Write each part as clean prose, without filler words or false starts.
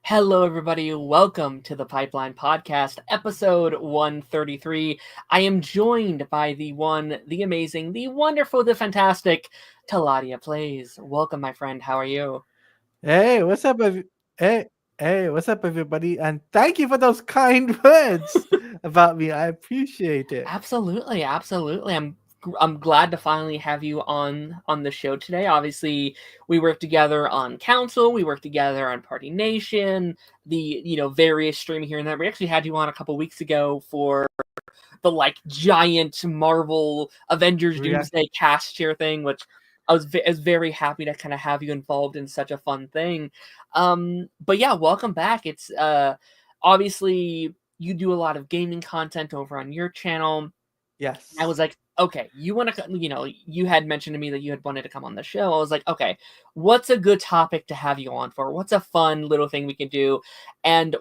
Hello, everybody. Welcome to the Pipeline Podcast, episode 133. I am joined by the one, the amazing, the wonderful, the fantastic Taladia Plays. Welcome, my friend. How are you? Hey, what's up, hey, what's up, everybody? And thank you for those kind words about me. I appreciate it. Absolutely, absolutely. I'm glad to finally have you on the show today. Obviously, we work together on Council, we work together on Party Nation, the various streaming here and there. We actually had you on a couple weeks ago for the giant Marvel Avengers React. Doomsday cast share thing, which I was very happy to kind of have you involved in such a fun thing. But yeah, welcome back. It's obviously you do a lot of gaming content over on your channel. I was Yes. like, okay, you want to, you had mentioned to me that you had wanted to come on the show. I was like, okay, what's a good topic to have you on for? What's a fun little thing we can do? And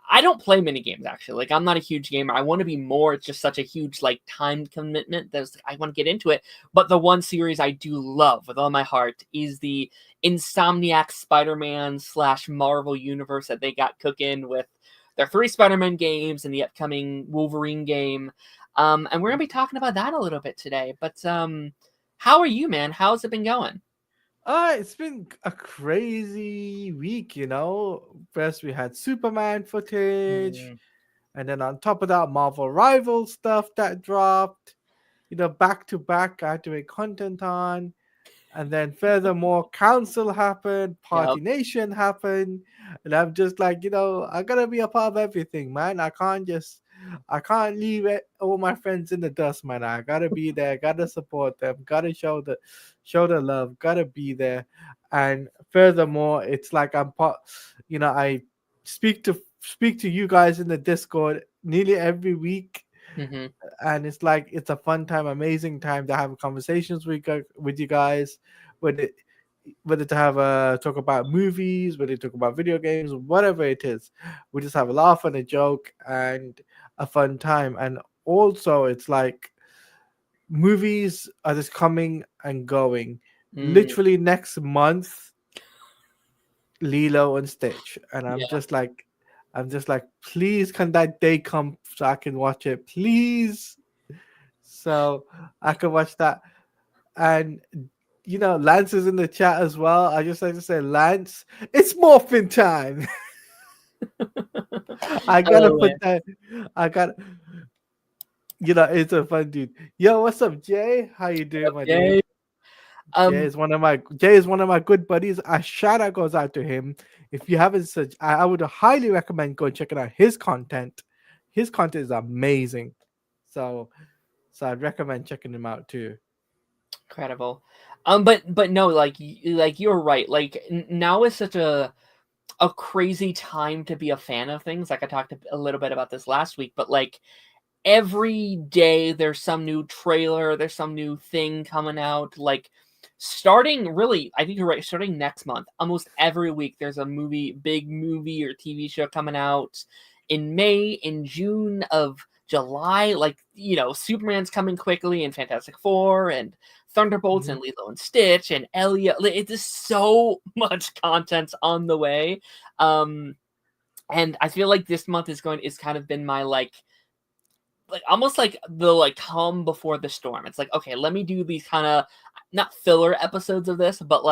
I don't play mini games actually. Like, I'm not a huge gamer. I want to be more. It's just such a huge time commitment. I want to get into it. But the one series I do love with all my heart is the Insomniac Spider-Man / Marvel universe that they got cooking with their 3 Spider-Man games and the upcoming Wolverine game. And we're gonna be talking about that a little bit today. But how are you, man? How's it been going? It's been a crazy week. First, we had Superman footage, Mm, and then on top of that, Marvel Rival stuff that dropped. Back to back, I had to make content on. And then furthermore, council happened, yep. party nation happened, and I'm just like, I gotta be a part of everything, man. I can't leave all my friends in the dust, man. I gotta be there, gotta support them, gotta show the love, gotta be there. And furthermore, it's like I'm part. I speak to you guys in the Discord nearly every week, Mm-hmm. and it's like it's a fun time, amazing time to have conversations with you guys, whether whether to have a talk about movies, whether to talk about video games, whatever it is. We just have a laugh and a joke and a fun time. And also, it's like movies are just coming and going. Mm, Literally next month, Lilo and Stitch, and yeah. I'm just like, please, can that day come so I can watch it, please? So I could watch that. And Lance is in the chat as well. I just like to say, Lance, it's morphin time. I gotta Oh man. put that. I got. It's a fun dude. Yo, what's up, Jay? How you doing, my Okay. dude? Um. Jay is one of my good buddies. A shout out goes out to him. If you haven't such, I would highly recommend going checking out his content. His content is amazing. So I'd recommend checking him out too. Incredible. But no, like you're right. Like now is such a crazy time to be a fan of things. Like I talked a little bit about this last week, but like every day there's some new trailer, there's some new thing coming out. Like starting really, I think you're right, starting next month, almost every week there's a big movie or TV show coming out in May, in June, of July. Like, Superman's coming quickly, and Fantastic Four, and Thunderbolts, and Mhm. Lilo and Stitch, and Elliot. It's just so much content on the way. Um, and I feel like this month is kind of been my almost like the calm before the storm. It's like, okay, let me do these kind of not filler episodes of this, but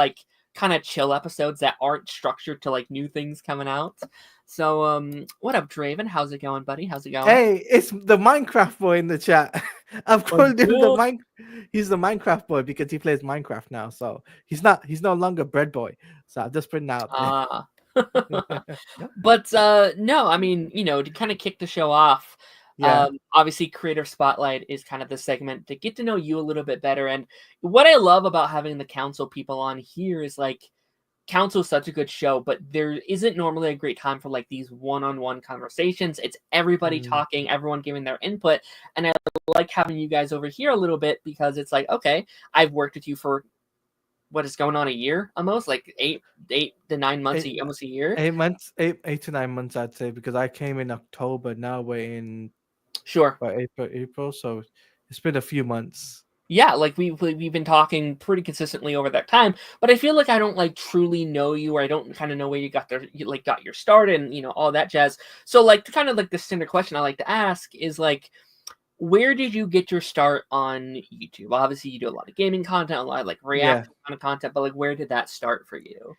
kind of chill episodes that aren't structured to new things coming out. So what up, Draven? How's it going, buddy? How's it going? Hey, it's the Minecraft boy in the chat. I've What's called him the good? Mine. He's the Minecraft boy because he plays Minecraft now. So he's no longer bread boy. So I've just put it out there. Ah. But no, I mean, to kind of kick the show off, Yeah. obviously Creator Spotlight is kind of the segment to get to know you a little bit better. And what I love about having the council people on here is Council is such a good show, but there isn't normally a great time for these one-on-one conversations. It's everybody Mm. talking, everyone giving their input, and I like having you guys over here a little bit because it's like, okay, I've worked with you for what is going on a year almost, like 8 to 9 months, Eight, almost a year. 8 months, 8 to 9 months, I'd say, because I came in October. Now we're in Sure. April. So it's been a few months. Yeah, like we've been talking pretty consistently over that time, but I feel like I don't like truly know you, or I don't kind of know where you got your start and all that jazz. So like kind of like the standard question I like to ask is like, where did you get your start on YouTube? Obviously, you do a lot of gaming content, a lot of like Yeah. reaction kind of content, but like, where did that start for you?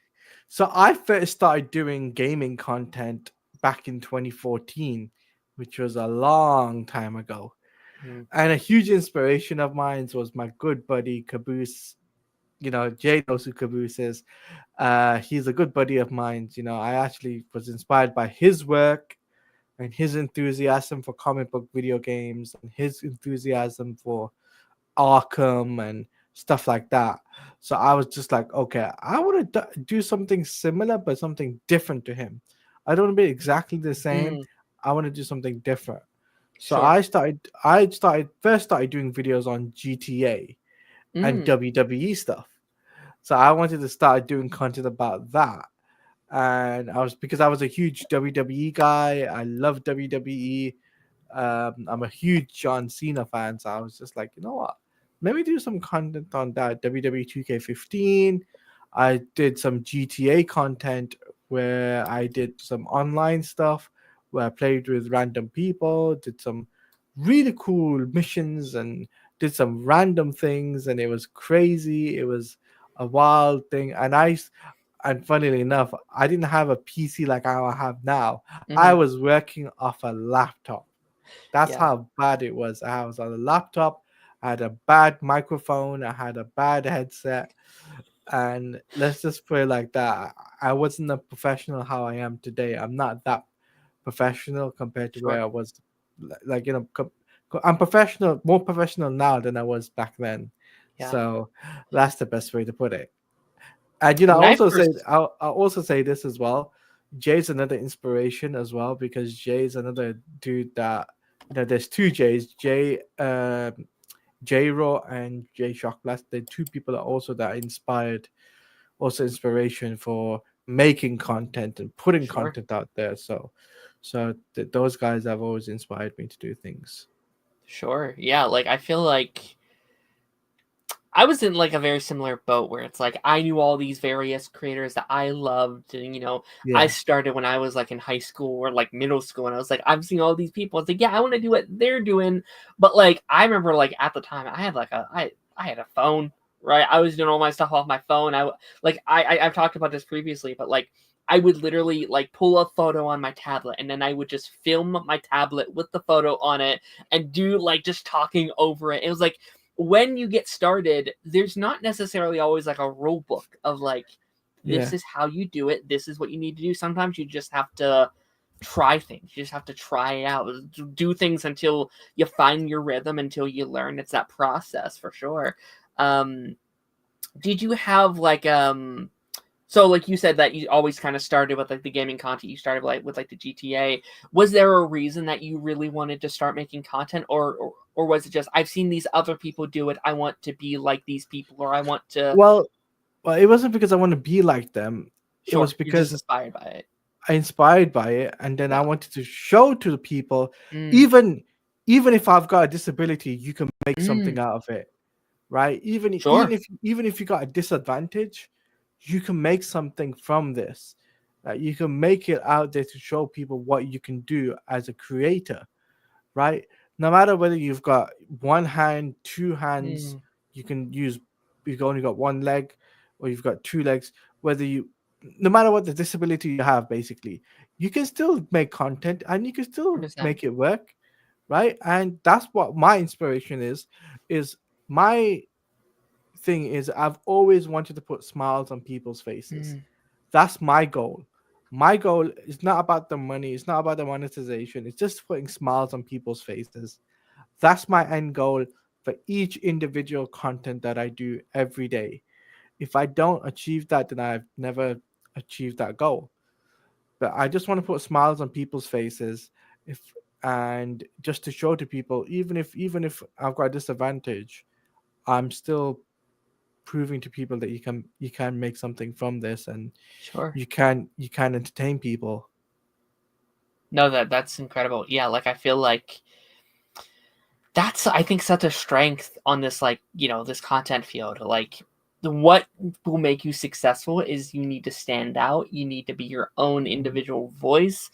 So I first started doing gaming content back in 2014, which was a long time ago. Mm, And a huge inspiration of mine was my good buddy Caboose. Jay knows who Caboose is. He's a good buddy of mine. I actually was inspired by his work and his enthusiasm for comic book video games and his enthusiasm for Arkham and stuff like that. So I was just like, okay, I want to do something similar, but something different to him. I don't want to be exactly the same. mm, I want to do something different. So sure. first started doing videos on GTA and Mm, WWE stuff. So I wanted to start doing content about that. And because I was a huge WWE guy. I love WWE. I'm a huge John Cena fan, so I was just like, you know what? Maybe do some content on that. WWE 2K15. I did some GTA content where I did some online stuff where I played with random people, did some really cool missions and did some random things, and it was crazy. It was a wild thing, and funnily enough, I didn't have a PC like I have now. I hmm. was working off a laptop. That's Yeah. how bad it was. I was on a laptop. I had a bad microphone. I had a bad headset. And let's just put it like that. I wasn't a professional how I am today. I'm not that professional compared to where Sure. I was. Like, I'm professional, more professional now than I was back then. Yeah. So that's the best way to put it. And When I also say first, I'll also say this as well. Jay's another inspiration as well because Jay's another dude that there's two Jays, J Raw and Jay Shockblast. They're two people that also that inspired, also inspiration for making content and putting sure, content out there. Those guys have always inspired me to do things. sure, yeah. Like I feel like I was in like a very similar boat where it's like I knew all these various creators that I loved, and I Yeah, started when I was like in high school or like middle school, and I was like, I'm seeing all these people. It's like, yeah, I want to do what they're doing, but like I remember like at the time I had like I had a phone, right? I was doing all my stuff off my phone. I've talked about this previously, but like I would literally like pull a photo on my tablet and then I would just film my tablet with the photo on it and do like just talking over it. It was like when you get started, there's not necessarily always like a rule book of like, this yeah, is how you do it, this is what you need to do. Sometimes you just have to try things. You just have to try it out, do things until you find your rhythm, until you learn. It's that process for sure. Um, did you have like so like you said that you always kind of started with like the gaming content, you started like with like the GTA. Was there a reason that you really wanted to start making content, or was it just I've seen these other people do it, I want to be like these people, or I want to well, it wasn't because I want to be like them. It sure, was you're just because inspired by it. I inspired by it, and then I Yeah. wanted to show to the people, Mm, even even if I've got a disability, you can make something mm, out of it, right? sure. Even if you got a disadvantage, you can make something from this. You can make it out there to show people what you can do as a creator, right? No matter whether you've got one hand, two hands, Mm, you can use, you've only got one leg, or you've got two legs, whether you, no matter what the disability you have, basically, you can still make content and you can still 100%. make it work, right? And that's what my inspiration is my thing is I've always wanted to put smiles on people's faces. Mm, That's my goal. My goal is not about the money, it's not about the monetization, it's just putting smiles on people's faces. That's my end goal for each individual content that I do every day. If I don't achieve that, then I've never achieved that goal. But I just want to put smiles on people's faces, if and just to show to people, even if I've got a disadvantage, I'm still proving to people that you can make something from this, and sure. you can entertain people. No, that's incredible. Yeah, like I feel like that's, I think, such a strength on this, like, this content field. Like, what will make you successful is you need to stand out. You need to be your own individual voice.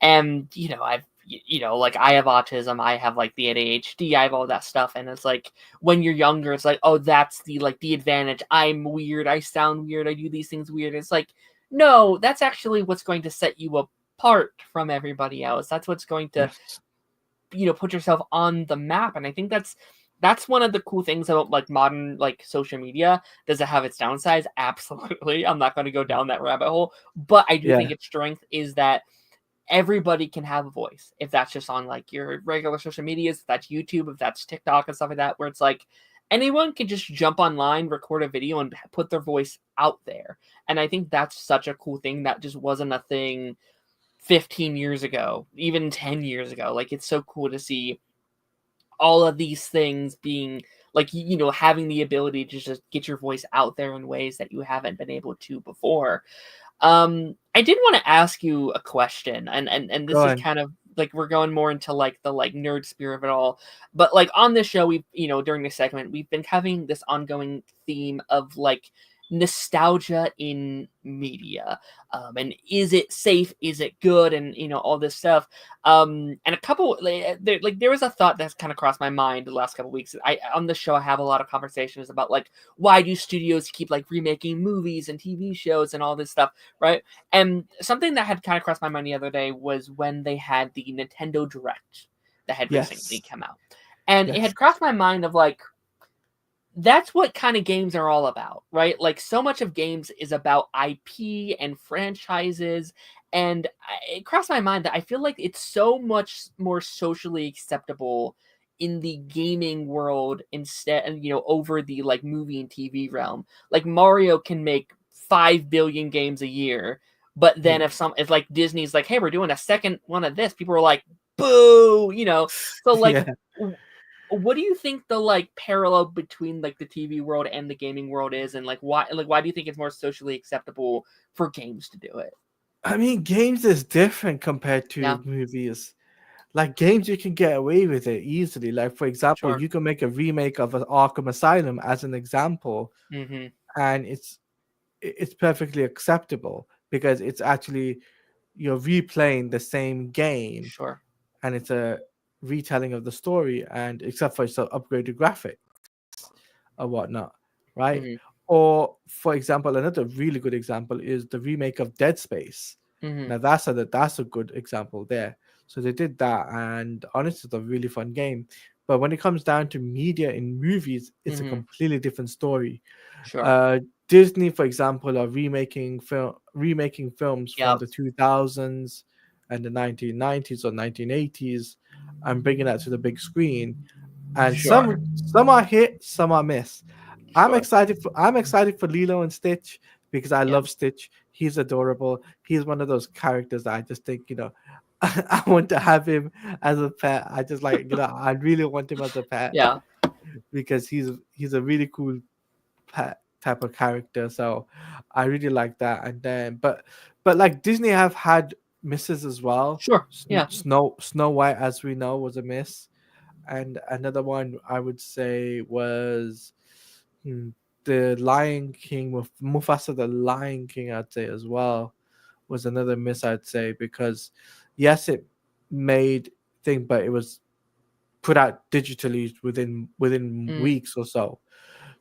And like, I have autism, I have like the ADHD, I have all that stuff, and it's like when you're younger, it's like, oh, that's the advantage. I'm weird, I sound weird, I do these things weird. It's like, no, that's actually what's going to set you apart from everybody else. That's what's going to Yes. put yourself on the map. And I think that's one of the cool things about like modern like social media. Does it have its downsides? Absolutely. I'm not going to go down that rabbit hole, but I do Yeah. think its strength is that everybody can have a voice. If that's just on like your regular social medias, if that's YouTube, if that's TikTok and stuff like that, where it's like anyone can just jump online, record a video, and put their voice out there. And I think that's such a cool thing that just wasn't a thing 15 years ago, even 10 years ago. Like, it's so cool to see all of these things being like, having the ability to just get your voice out there in ways that you haven't been able to before. I did want to ask you a question, and Go this is on. kind of like we're going more into like the like nerd spirit of it all. But like on this show, we during this segment, we've been having this ongoing theme of like nostalgia in media, and is it safe, is it good, and all this stuff. And a couple there was a thought that's kind of crossed my mind the last couple weeks. I On the show, I have a lot of conversations about like, why do studios keep like remaking movies and TV shows and all this stuff, right? And something that had kind of crossed my mind the other day was when they had the Nintendo Direct that had recently Yes. come out. And it Yes. had crossed my mind of like, that's what kind of games are all about, right? Like, so much of games is about IP and franchises. And it crossed my mind that I feel like it's so much more socially acceptable in the gaming world instead, and over the like movie and TV realm. Like, Mario can make 5 billion games a year, but then Yeah. if like Disney's like, hey, we're doing a second one of this, people are like, boo. So like, Yeah. what do you think the like parallel between like the TV world and the gaming world is, and like why do you think it's more socially acceptable for games to do it? I mean, games is different compared Yeah, to movies. Like games, you can get away with it easily. Like for example, sure. you can make a remake of an Arkham Asylum as an example, Mm-hmm. and it's perfectly acceptable because it's actually you're replaying the same game, Sure. and it's a retelling of the story, and except for some upgraded graphics or whatnot, right? Mm-hmm. Or for example, another really good example is the remake of Dead Space. Mm-hmm. Now that's a good example there. So they did that, and honestly, it's a really fun game. But when it comes down to media in movies, it's a Mm-hmm. completely different story. Sure. Uh, Disney, for example, are remaking films from Yep. the 2000s and the 1990s or 1980s and bringing that to the big screen. And Sure. some are hit, some are miss. Sure. I'm excited for Lilo and Stitch because I Yeah. love Stitch. He's adorable. He's one of those characters that I just think, I want to have him as a pet. I just like, I really want him as a pet Yeah. because he's a really cool pet type of character. So I really like that. And then but like Disney have had misses as well. Sure. Yeah. Snow White, as we know, was a miss. And another one I would say was hmm, the Lion King with Mufasa. The Lion King, I'd say as well, was another miss. I'd say because yes, it made thing, but it was put out digitally within Mm, weeks or so.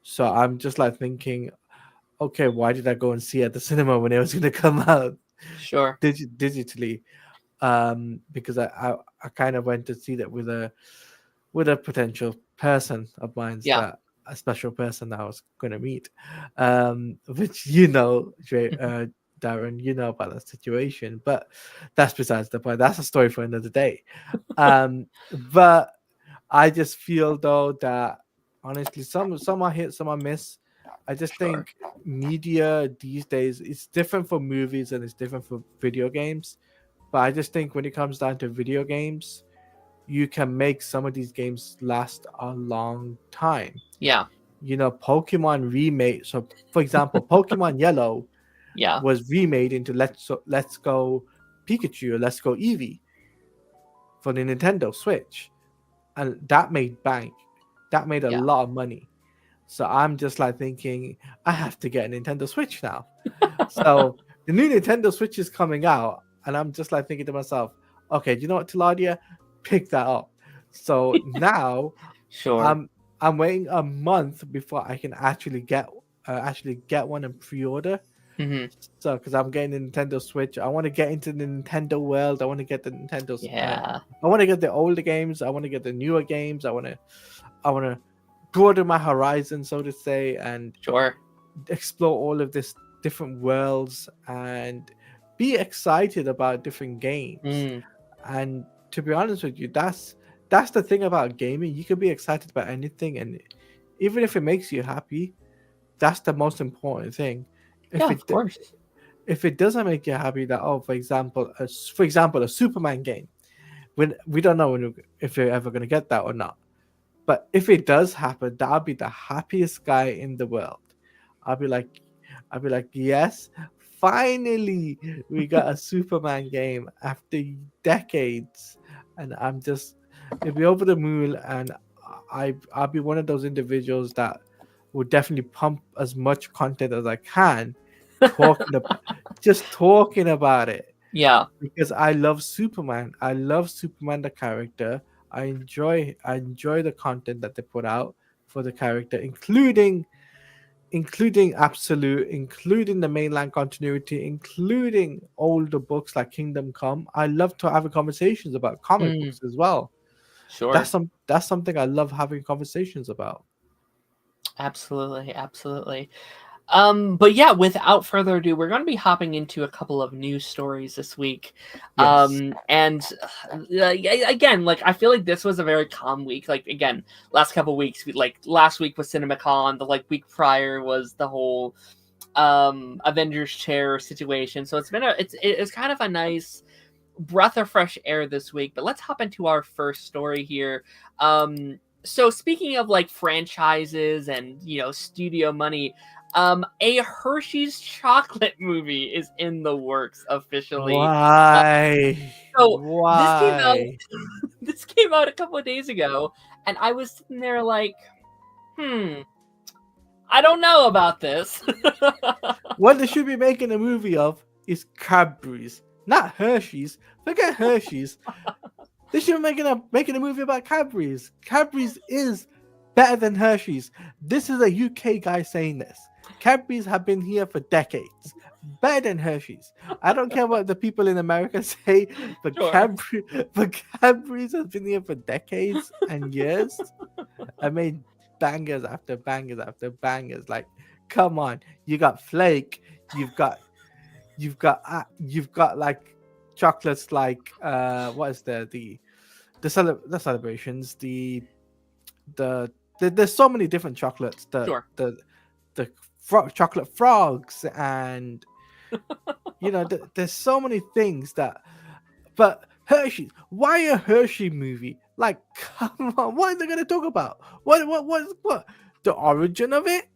So I'm just like thinking, okay, why did I go and see it at the cinema when it was going to come out sure. digitally? Because I kind of went to see that with a potential person of mine's Yeah. that a special person that I was going to meet, which Darren, you know about that situation, but that's besides the point. That's a story for another day. But I just feel though that honestly, some are hit, some are miss. I just Sure. think media these days it's different for movies and it's different for video games. But I just think when it comes down to video games, you can make some of these games last a long time. Yeah. Pokemon remade. So, for example, Pokemon Yellow Yeah. was remade into Let's Go Pikachu or Let's Go Eevee for the Nintendo Switch. and that made bank. That made a Yeah. lot of money. So I'm just like thinking, I have to get a Nintendo Switch now. So the new Nintendo Switch is coming out, and I'm just like thinking to myself, okay, do you know what, Tiladia, pick that up. So now Sure. I'm I'm waiting a month before I can actually get one and pre-order. Hmm. So because I'm getting a Nintendo Switch, I want to get into the Nintendo world. I want to get the Nintendo's. Yeah. I want to get the older games. I want to get the newer games. I want to broaden my horizon, so to say, and Sure. explore all of this different worlds and be excited about different games. Mm. And to be honest with you, that's the thing about gaming. You can be excited about anything, and even if it makes you happy, that's the most important thing. Yeah, If of it course. if it doesn't make you happy, that, oh, for example a Superman game, when we don't know if you're ever going to get that or not, but if it does happen, that'll be the happiest guy in the world. I'll be like, yes, finally we got a Superman game after decades, and it'll be over the moon, and I'll be one of those individuals that will definitely pump as much content as I can, talking about just talking about it, Yeah. because I love Superman. I love Superman the character. I enjoy the content that they put out for the character, including Absolute, including the mainline continuity, including older books like Kingdom Come. I love to have conversations about comic Mm. books as well. Sure. That's something I love having conversations about. Absolutely. Absolutely. But yeah, without further ado, we're going to be hopping into a couple of news stories this week. Yes. And again, like I feel like this was a very calm week. Like again, last couple weeks, like last week was CinemaCon, the like week prior was the whole Avengers chair situation. So it's kind of a nice breath of fresh air this week. But let's hop into our first story here. So speaking of like franchises and studio money, a Hershey's chocolate movie is in the works officially. Uh, Why? so this came out Why? this came out a couple of days ago, and I was sitting there like, I don't know about this. What they should be making a movie of is Cadbury's, not Hershey's. Forget Hershey's. They should be making a movie about Cadbury's. Cadbury's is better than Hershey's. This is a UK guy saying this. Cadbury's have been here for decades. Better than Hershey's. I don't care what the people in America say, but Sure. Cadbury's has been here for decades and years. I made bangers after bangers after bangers. Like, come on, you got Flake, you've got like chocolates like what is the celebrations, there's so many different chocolates, Sure. the chocolate frogs, and there's so many things that. But Hershey, why a Hershey movie? Like, come on, what are they gonna talk about? What the origin of it?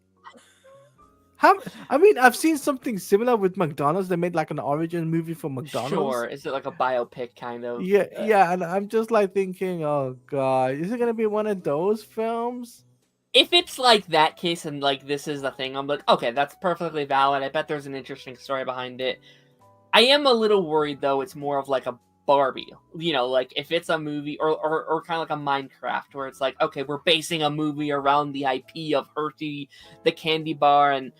I mean, I've seen something similar with McDonald's. They made like an origin movie for McDonald's. Sure. Is it like a biopic kind of? Yeah, and I'm just like thinking, oh god, is it gonna be one of those films? If it's like that case and like this is the thing, I'm like, okay, that's perfectly valid. I bet there's an interesting story behind it. I am a little worried though. It's more of like a Barbie, like if it's a movie or kind of like a Minecraft where it's like, okay, we're basing a movie around the IP of Hershey, the candy bar, and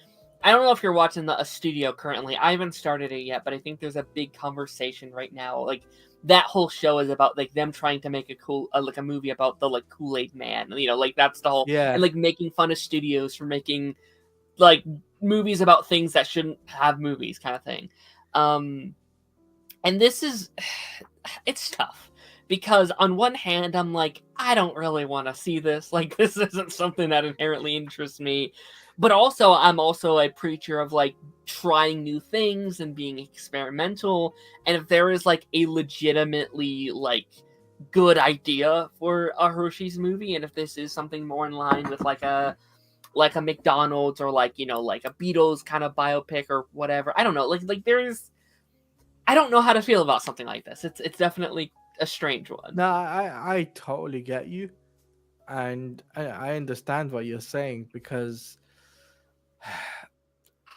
I don't know if you're watching a studio currently. I haven't started it yet, but I think there's a big conversation right now. Like that whole show is about like them trying to make like a movie about the like Kool-Aid Man. Like that's the whole, Yeah. and like making fun of studios for making like movies about things that shouldn't have movies, kind of thing. And this is, it's tough because on one hand I'm like, I don't really want to see this. Like this isn't something that inherently interests me. But also, I'm also a preacher of like trying new things and being experimental. And if there is like a legitimately like good idea for a Hershey's movie, and if this is something more in line with like a McDonald's or like like a Beatles kind of biopic or whatever, I don't know. Like there's, I don't know how to feel about something like this. It's definitely a strange one. No, I totally get you, and I understand what you're saying because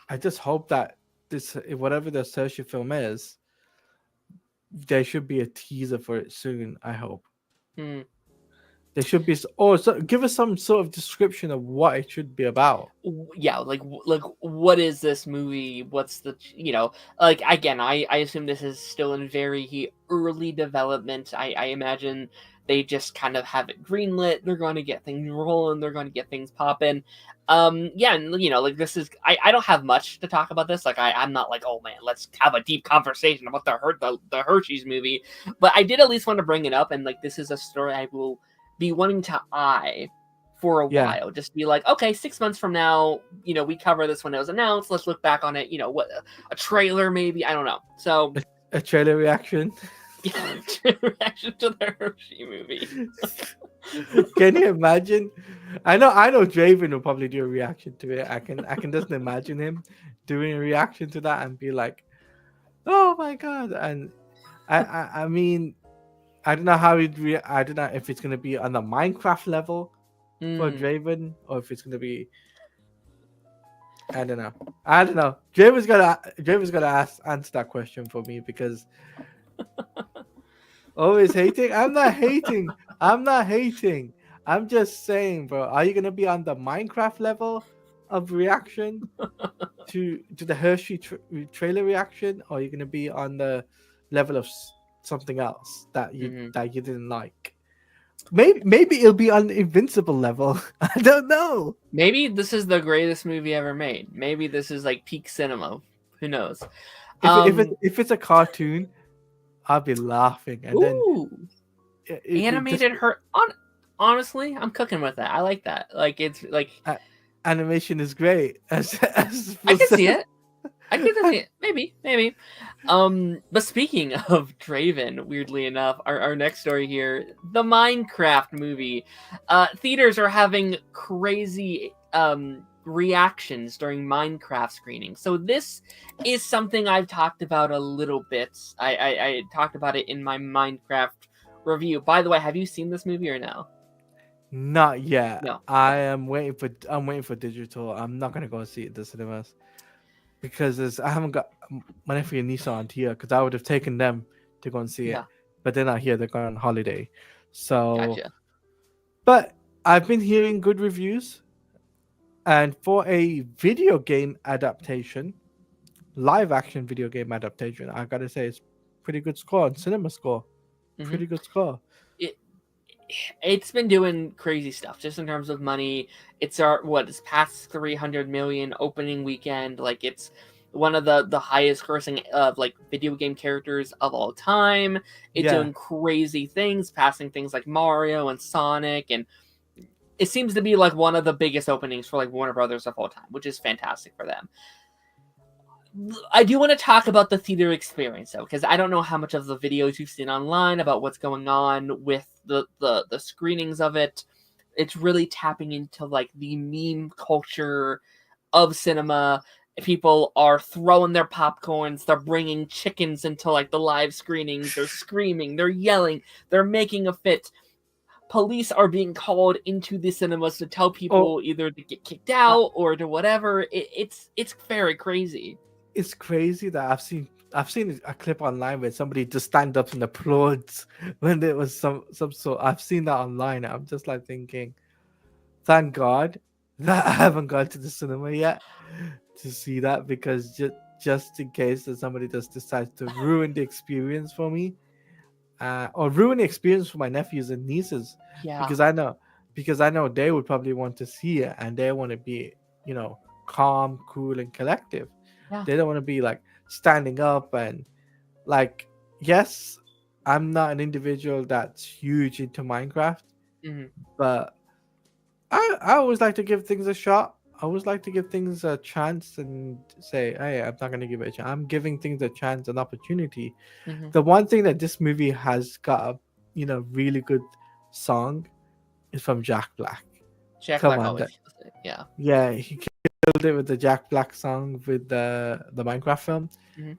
I just hope that this whatever the Saoirse film is, there should be a teaser for it soon. I hope Hmm. there should be, or so, give us some sort of description of what it should be about. Yeah, like what is this movie? What's the like again? I assume this is still in very early development. I imagine they just kind of have it greenlit. They're going to get things rolling. They're going to get things popping. Yeah, and like this is I don't have much to talk about this. Like I'm not like, oh man, let's have a deep conversation about the Hershey's movie. But I did at least want to bring it up, and like this is a story I will be wanting to eye for a Yeah, while. Just be like, okay, 6 months from now, we cover this when it was announced. Let's look back on it. What a trailer maybe. I don't know. So a trailer reaction. yeah, reaction to the Hershey movie. Can you imagine? I know Draven will probably do a reaction to it. I can just imagine him doing a reaction to that and be like, "Oh my god!" And I mean, I don't know how I don't know if it's gonna be on the Minecraft level for Draven or if it's gonna be. I don't know. I don't know. Draven's gonna answer that question for me because always hating. I'm not hating. I'm not hating. I'm just saying, bro. Are you gonna be on the Minecraft level of reaction to the Hershey trailer reaction, or are you gonna be on the level of something else that you didn't like? Maybe it'll be on Invincible level. I don't know. Maybe this is the greatest movie ever made. Maybe this is like peak cinema. Who knows? Um, If it's a cartoon, I'll be laughing, and then ooh, it just animated her on. Honestly, I'm cooking with that. I like that. Like it's like animation is great. As I can see it. I can see it. Maybe. But speaking of Draven, weirdly enough, our next story here, the Minecraft movie. Theaters are having crazy reactions during Minecraft screenings. So this is something I've talked about a little bit. I talked about it in my Minecraft review. By the way, have you seen this movie or no? Not yet. No. I'm waiting for digital. I'm not gonna go see it at the cinemas because I haven't got my nephew and niece aren't here because I would have taken them to go and see it, Yeah. but they're not here. They're going on holiday. So, Gotcha. but I've been hearing good reviews, and for a video game adaptation, live action video game adaptation, I gotta say it's pretty good score on Cinema Score. Pretty good score. It's been doing crazy stuff just in terms of money. It's it's past 300 million opening weekend. Like it's one of the highest grossing of like video game characters of all time. It's Yeah. doing crazy things, passing things like Mario and Sonic, and it seems to be like one of the biggest openings for like Warner Brothers of all time, which is fantastic for them. I do want to talk about the theater experience though, because I don't know how much of the videos you've seen online about what's going on with the screenings of it. It's really tapping into like the meme culture of cinema. People are throwing their popcorns, they're bringing chickens into like the live screenings, they're screaming, they're yelling, they're making a fit. Police are being called into the cinemas to tell people either to get kicked out or to whatever. It's very crazy. It's crazy that I've seen a clip online where somebody just stand up and applauds when there was some sort. I've seen that online. I'm just like thinking, thank God that I haven't gone to the cinema yet to see that because just in case that somebody just decides to ruin the experience for me, or ruin the experience for my nephews and nieces. Yeah. Because I know they would probably want to see it and they want to be calm, cool, and collective. Yeah. They don't want to be like standing up and like, yes, I'm not an individual that's huge into Minecraft, but I always like to give things a shot. I always like to give things a chance and say, hey, I'm not going to give it a chance. I'm giving things a chance, an opportunity. The one thing that this movie has got a really good song is from Jack Black. Jack Come Black on, always kills it. Yeah. Yeah, he killed it with the Jack Black song with the Minecraft film.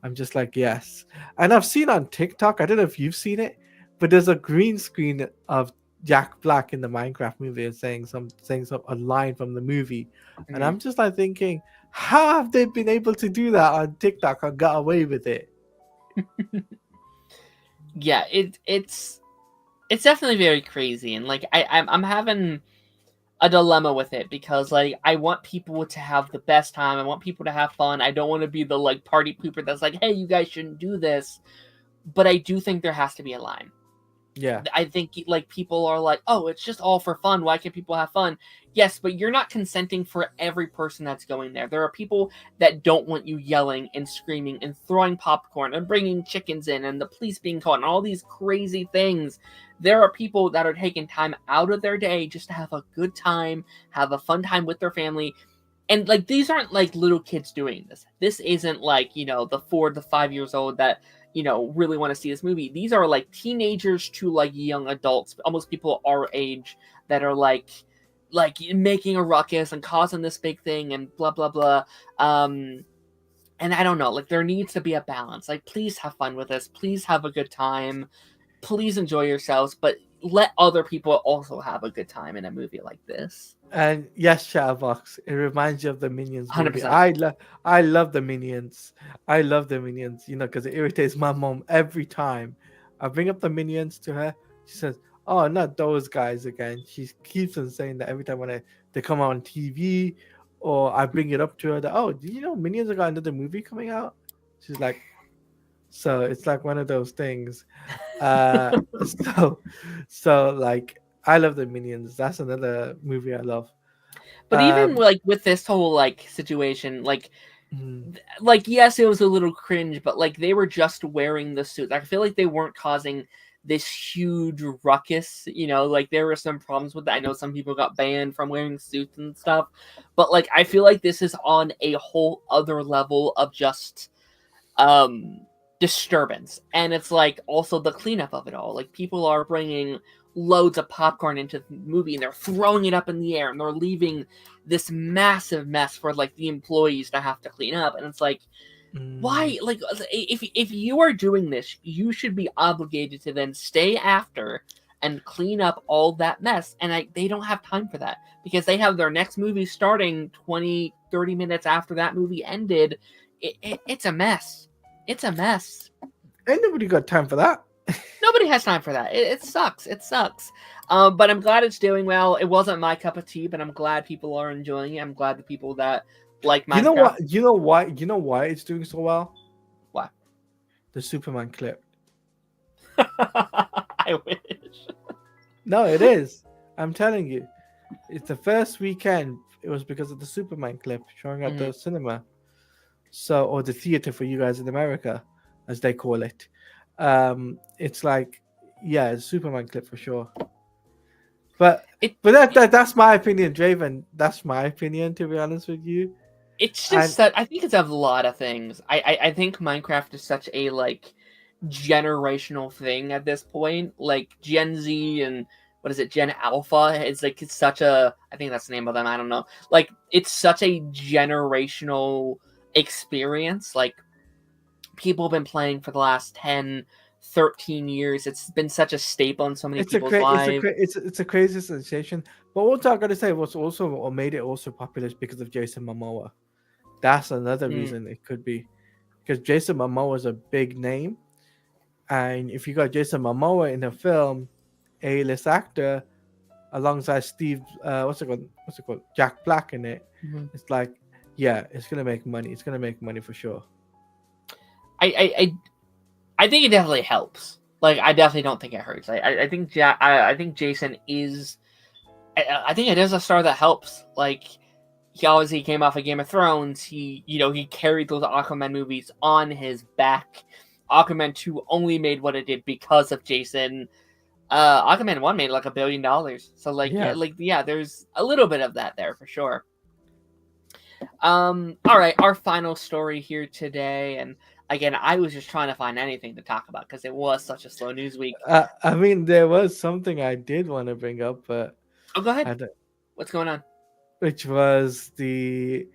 I'm just like, yes. And I've seen on TikTok, I don't know if you've seen it, but there's a green screen of Jack Black in the Minecraft movie and saying some a line from the movie, and Mhm. I'm just like thinking, how have they been able to do that on TikTok and got away with it? Yeah, it's definitely very crazy, and like I'm having a dilemma with it because like I want people to have the best time. I want people to have fun. I don't want to be the like party pooper that's like, hey, you guys shouldn't do this. But I do think there has to be a line. Yeah, I think like people are like, oh, it's just all for fun. Why can't people have fun? Yes, but you're not consenting for every person that's going there. There are people that don't want you yelling and screaming and throwing popcorn and bringing chickens in and the police being caught and all these crazy things. There are people that are taking time out of their day just to have a good time, have a fun time with their family. And like these aren't like little kids doing this. This isn't like, the 4 to 5 years old that really want to see this movie. These are like teenagers to like young adults, almost people our age that are like making a ruckus and causing this big thing and blah blah blah. And I don't know, like there needs to be a balance. Like please have fun with this. Please have a good time. Please enjoy yourselves, but let other people also have a good time in a movie like this. and yes, Chatterbox, it reminds you of the Minions movie. 100%. I love the Minions. I love the Minions. Because it irritates my mom every time I bring up the Minions to her. She says, "Oh, not those guys again." She keeps on saying that every time they come on TV, or I bring it up to her that, "Oh, do you know Minions have got another movie coming out?" She's like, so it's like one of those things. Uh, so like I love the Minions. That's another movie I love. But even Um, like with this whole like situation, mm, like yes, it was a little cringe, but like they were just wearing the suits. I feel like they weren't causing this huge ruckus. Like there were some problems with that. I know some people got banned from wearing suits and stuff, but like I feel like this is on a whole other level of just um disturbance, and it's like also the cleanup of it all. Like people are bringing loads of popcorn into the movie and they're throwing it up in the air and they're leaving this massive mess for like the employees to have to clean up, and it's like, mm. why? Like if you are doing this, you should be obligated to then stay after and clean up all that mess, and they don't have time for that because they have their next movie starting 20-30 minutes after that movie ended. It's a mess. It's a mess. Ain't nobody got time for that. Nobody has time for that. It sucks. It sucks. But I'm glad it's doing well. It wasn't my cup of tea, but I'm glad people are enjoying it. I'm glad the people that like You know Minecraft. what? You know why? You know why it's doing so well? What? The Superman clip. I wish. No, it is. I'm telling you, it's the first weekend. It was because of the Superman clip showing at Mhm. the cinema, so or the theater for you guys in America, as they call it. It's like, yeah, it's Superman clip for sure. But It that's my opinion, Draven. That's my opinion, to be honest with you. it's And just that I think it's a lot of things. I think Minecraft is such a like generational thing at this point. Like Gen Z and what is it, Gen Alpha? It's such a, I think that's the name of them. I don't know. Like it's such a generational experience. Like people have been playing for the last 10-13 years. It's been such a staple in so many people's lives. it's a crazy sensation. But also, I gotta say, what's also what made it also popular is because of Jason Momoa. That's another Mm. reason it could be because Jason Momoa is a big name, and if you got Jason Momoa in a film, A-list actor alongside Steve, what's it called, Jack Black in it, Mhm. it's like, yeah, it's gonna make money. It's gonna make money for sure. I think it definitely helps. Like I definitely don't think it hurts. I think I think Jason is. I think it is a star that helps. Like he came off of Game of Thrones. He carried those Aquaman movies on his back. Aquaman 2 only made what it did because of Jason. Aquaman 1 made like $1 billion. So Yeah. yeah, there's a little bit of that there for sure. All right, our final story here today, and again, I was just trying to find anything to talk about because it was such a slow news week. I mean, there was something I did want to bring up, but Oh, go ahead. I don't, What's going on? which was the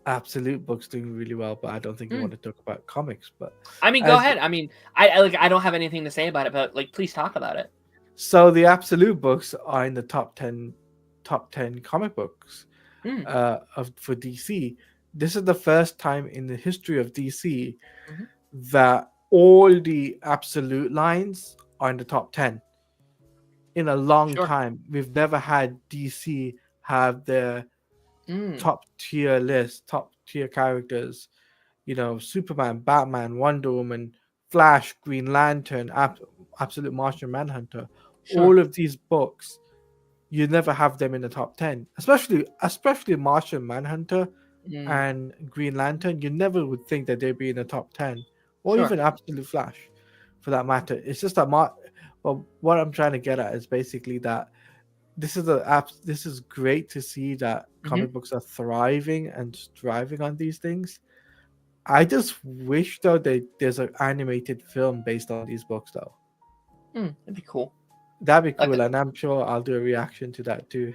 Absolute Book's doing really well, but I don't think you Mm. want to talk about comics. But I mean, go as ahead. I mean, I like I don't have anything to say about it, but like, please talk about it. so the Absolute Books are in the top ten comic books Mm. for DC. This is the first time in the history of DC Hmm. that all the Absolute lines are in the top 10. In a long Sure. time, we've never had DC have their Mm. top tier list, top tier characters. Superman, Batman, Wonder Woman, Flash, Green Lantern, Absolute Martian Manhunter. Sure. All of these books, you never have them in the top 10. Especially Martian Manhunter Mm. and Green Lantern. You never would think that they'd be in the top 10, or Sure. even Absolute Flash, for that matter. It's just that Well, what I'm trying to get at is basically that this is great to see that Hmm. comic books are thriving and striving on these things. I just wish though there's an animated film based on these books though. Mm. That'd be cool. That'd be Like, cool, and I'm sure I'll do a reaction to that too.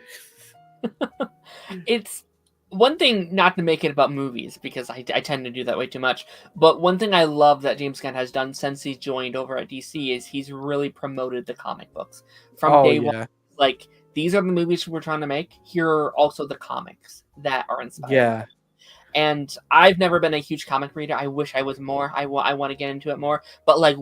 it's one thing not to make it about movies because I tend to do that way too much. But one thing I love that James Gunn has done since he's joined over at DC is he's really promoted the comic books from Oh day one. yeah, Like, these are the movies we're trying to make. Here are also the comics that are inspired. yeah. And I've never been a huge comic reader. I wish I was more. I want to get into it more. But like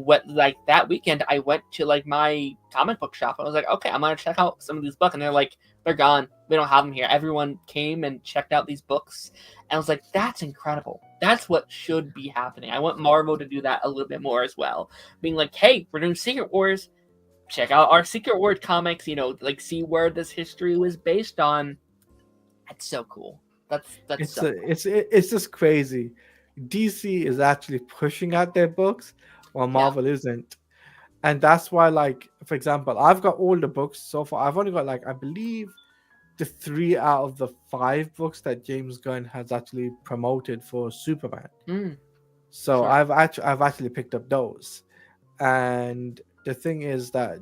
that weekend, I went to like my comic book shop. I was like, okay, I'm gonna check out some of these books, and they're like, they're gone. We don't have them here. Everyone came and checked out these books, and I was like, that's incredible. That's what should be happening. I want Marvel to do that a little bit more as well, being like, hey, we're doing Secret Wars. Check out our Secret Wars comics. Like see where this history was based on. That's so cool. That's It's so a, cool. it's just crazy. DC is actually pushing out their books while Yeah. Marvel isn't, and that's why, like, for example, I've got all the books so far. I've only got, like, I believe, the 3 out of the 5 books that James Gunn has actually promoted for Superman. Mm, So sure. I've actually picked up those. And the thing is that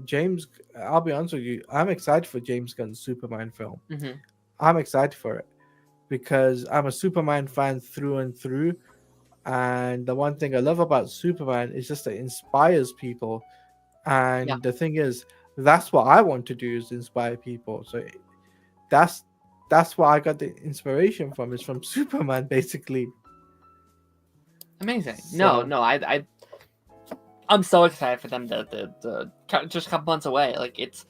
I'll be honest with you, I'm excited for James Gunn's Superman film. Hmm. I'm excited for it because I'm a Superman fan through and through. And the one thing I love about Superman is just that it inspires people. Yeah. And the thing is, that's what I want to do, is inspire people. So that's that's where I got the inspiration from. Is from Superman, basically. Amazing. No, So no, I'm so excited for them to just a couple months away. Like, it's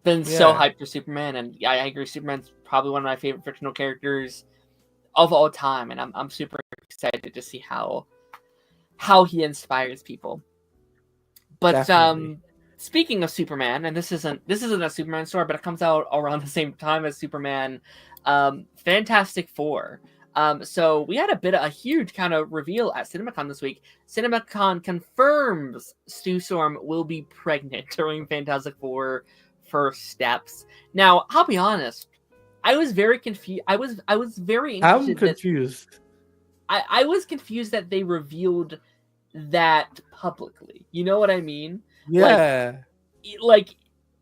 been so yeah, hyped for Superman, and yeah, I agree. Superman's probably one of my favorite fictional characters of all time, and I'm super excited to see how he inspires people. But definitely. speaking of Superman, and this isn't a Superman story, but it comes out around the same time as Superman, Fantastic Four. So we had a huge kind of reveal at CinemaCon this week. CinemaCon confirms Stu Storm will be pregnant during Fantastic Four first steps. Now, I'll be honest, I was very confused. I was very I'm interested that confused. I was confused that they revealed that publicly. You know what I mean? Like Yeah, like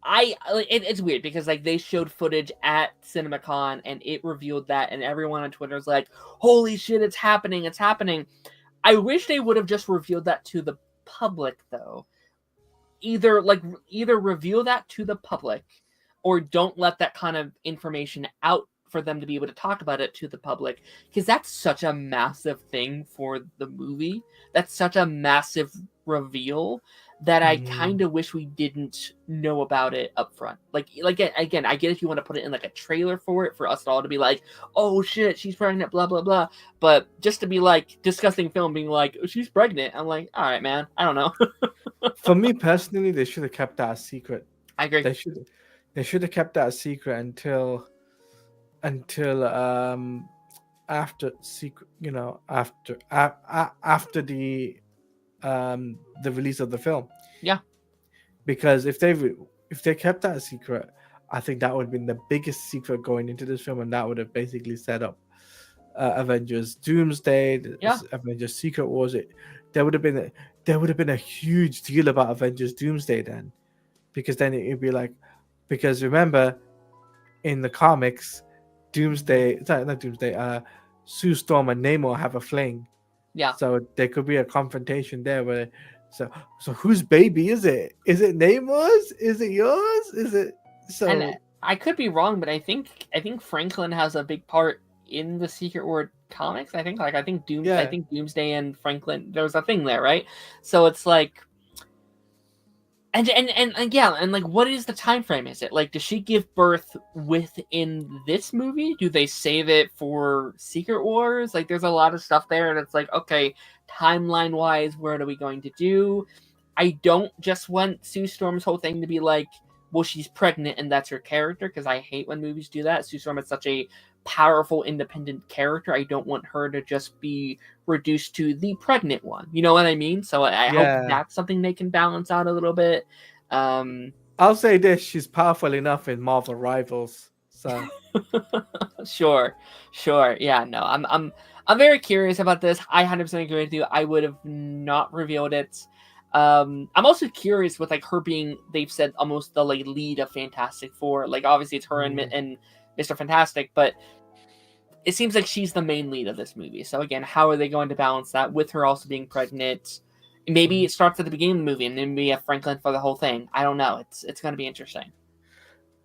it's weird because like they showed footage at CinemaCon and it revealed that, and everyone on Twitter was like, "Holy shit, it's happening!" I wish they would have just revealed that to the public though. Either reveal that to the public, or don't let that kind of information out for them to be able to talk about it to the public, because that's such a massive thing for the movie. That's such a massive reveal that I mm, kind of wish we didn't know about it up front. Like again, I get if you want to put it in like a trailer for it for us all to be like, oh shit, she's pregnant, blah blah blah. But just to be like discussing film, being like, oh, she's pregnant, I'm like, all right, man, I don't know. for me personally, they should have kept that a secret. I agree. They should they should have kept that a secret until after secret. After the release of the film. Yeah. Because if they kept that a secret, I think that would have been the biggest secret going into this film, and that would have basically set up Avengers Doomsday, Yeah. Avengers Secret Wars. There would have been a huge deal about Avengers Doomsday then, because then it'd be like, because remember, in the comics, Doomsday, sorry, not Doomsday, Sue Storm and Namor have a fling. Yeah. So there could be a confrontation there where so so whose baby is it? Is it Namor's? Is it yours? Is it And so I could be wrong, but I think Franklin has a big part in the Secret War comics. I yeah. think Doomsday and Franklin, there was a thing there, right? So it's like, and yeah, and like, what is the time frame? Is it like, does she give birth within this movie? Do they save it for Secret Wars? Like, there's a lot of stuff there, and it's like, okay, timeline wise, what are we going to do? I don't just want Sue Storm's whole thing to be like, well, she's pregnant and that's her character, because I hate when movies do that. Sue Storm is such a powerful, independent character. I don't want her to just be reduced to the pregnant one. You know what I mean? So I hope Yeah. that's something they can balance out a little bit. Um, I'll say this, she's powerful enough in Marvel Rivals. So sure, yeah, no, I'm very curious about this. I 100% agree with you. I would have not revealed it. I'm also curious with like her being, they've said, almost the like lead of Fantastic Four. Like, obviously it's her and Mr. Fantastic, but it seems like she's the main lead of this movie. So again, how are they going to balance that with her also being pregnant? Maybe it starts at the beginning of the movie and then we have Franklin for the whole thing. I don't know. It's going to be interesting.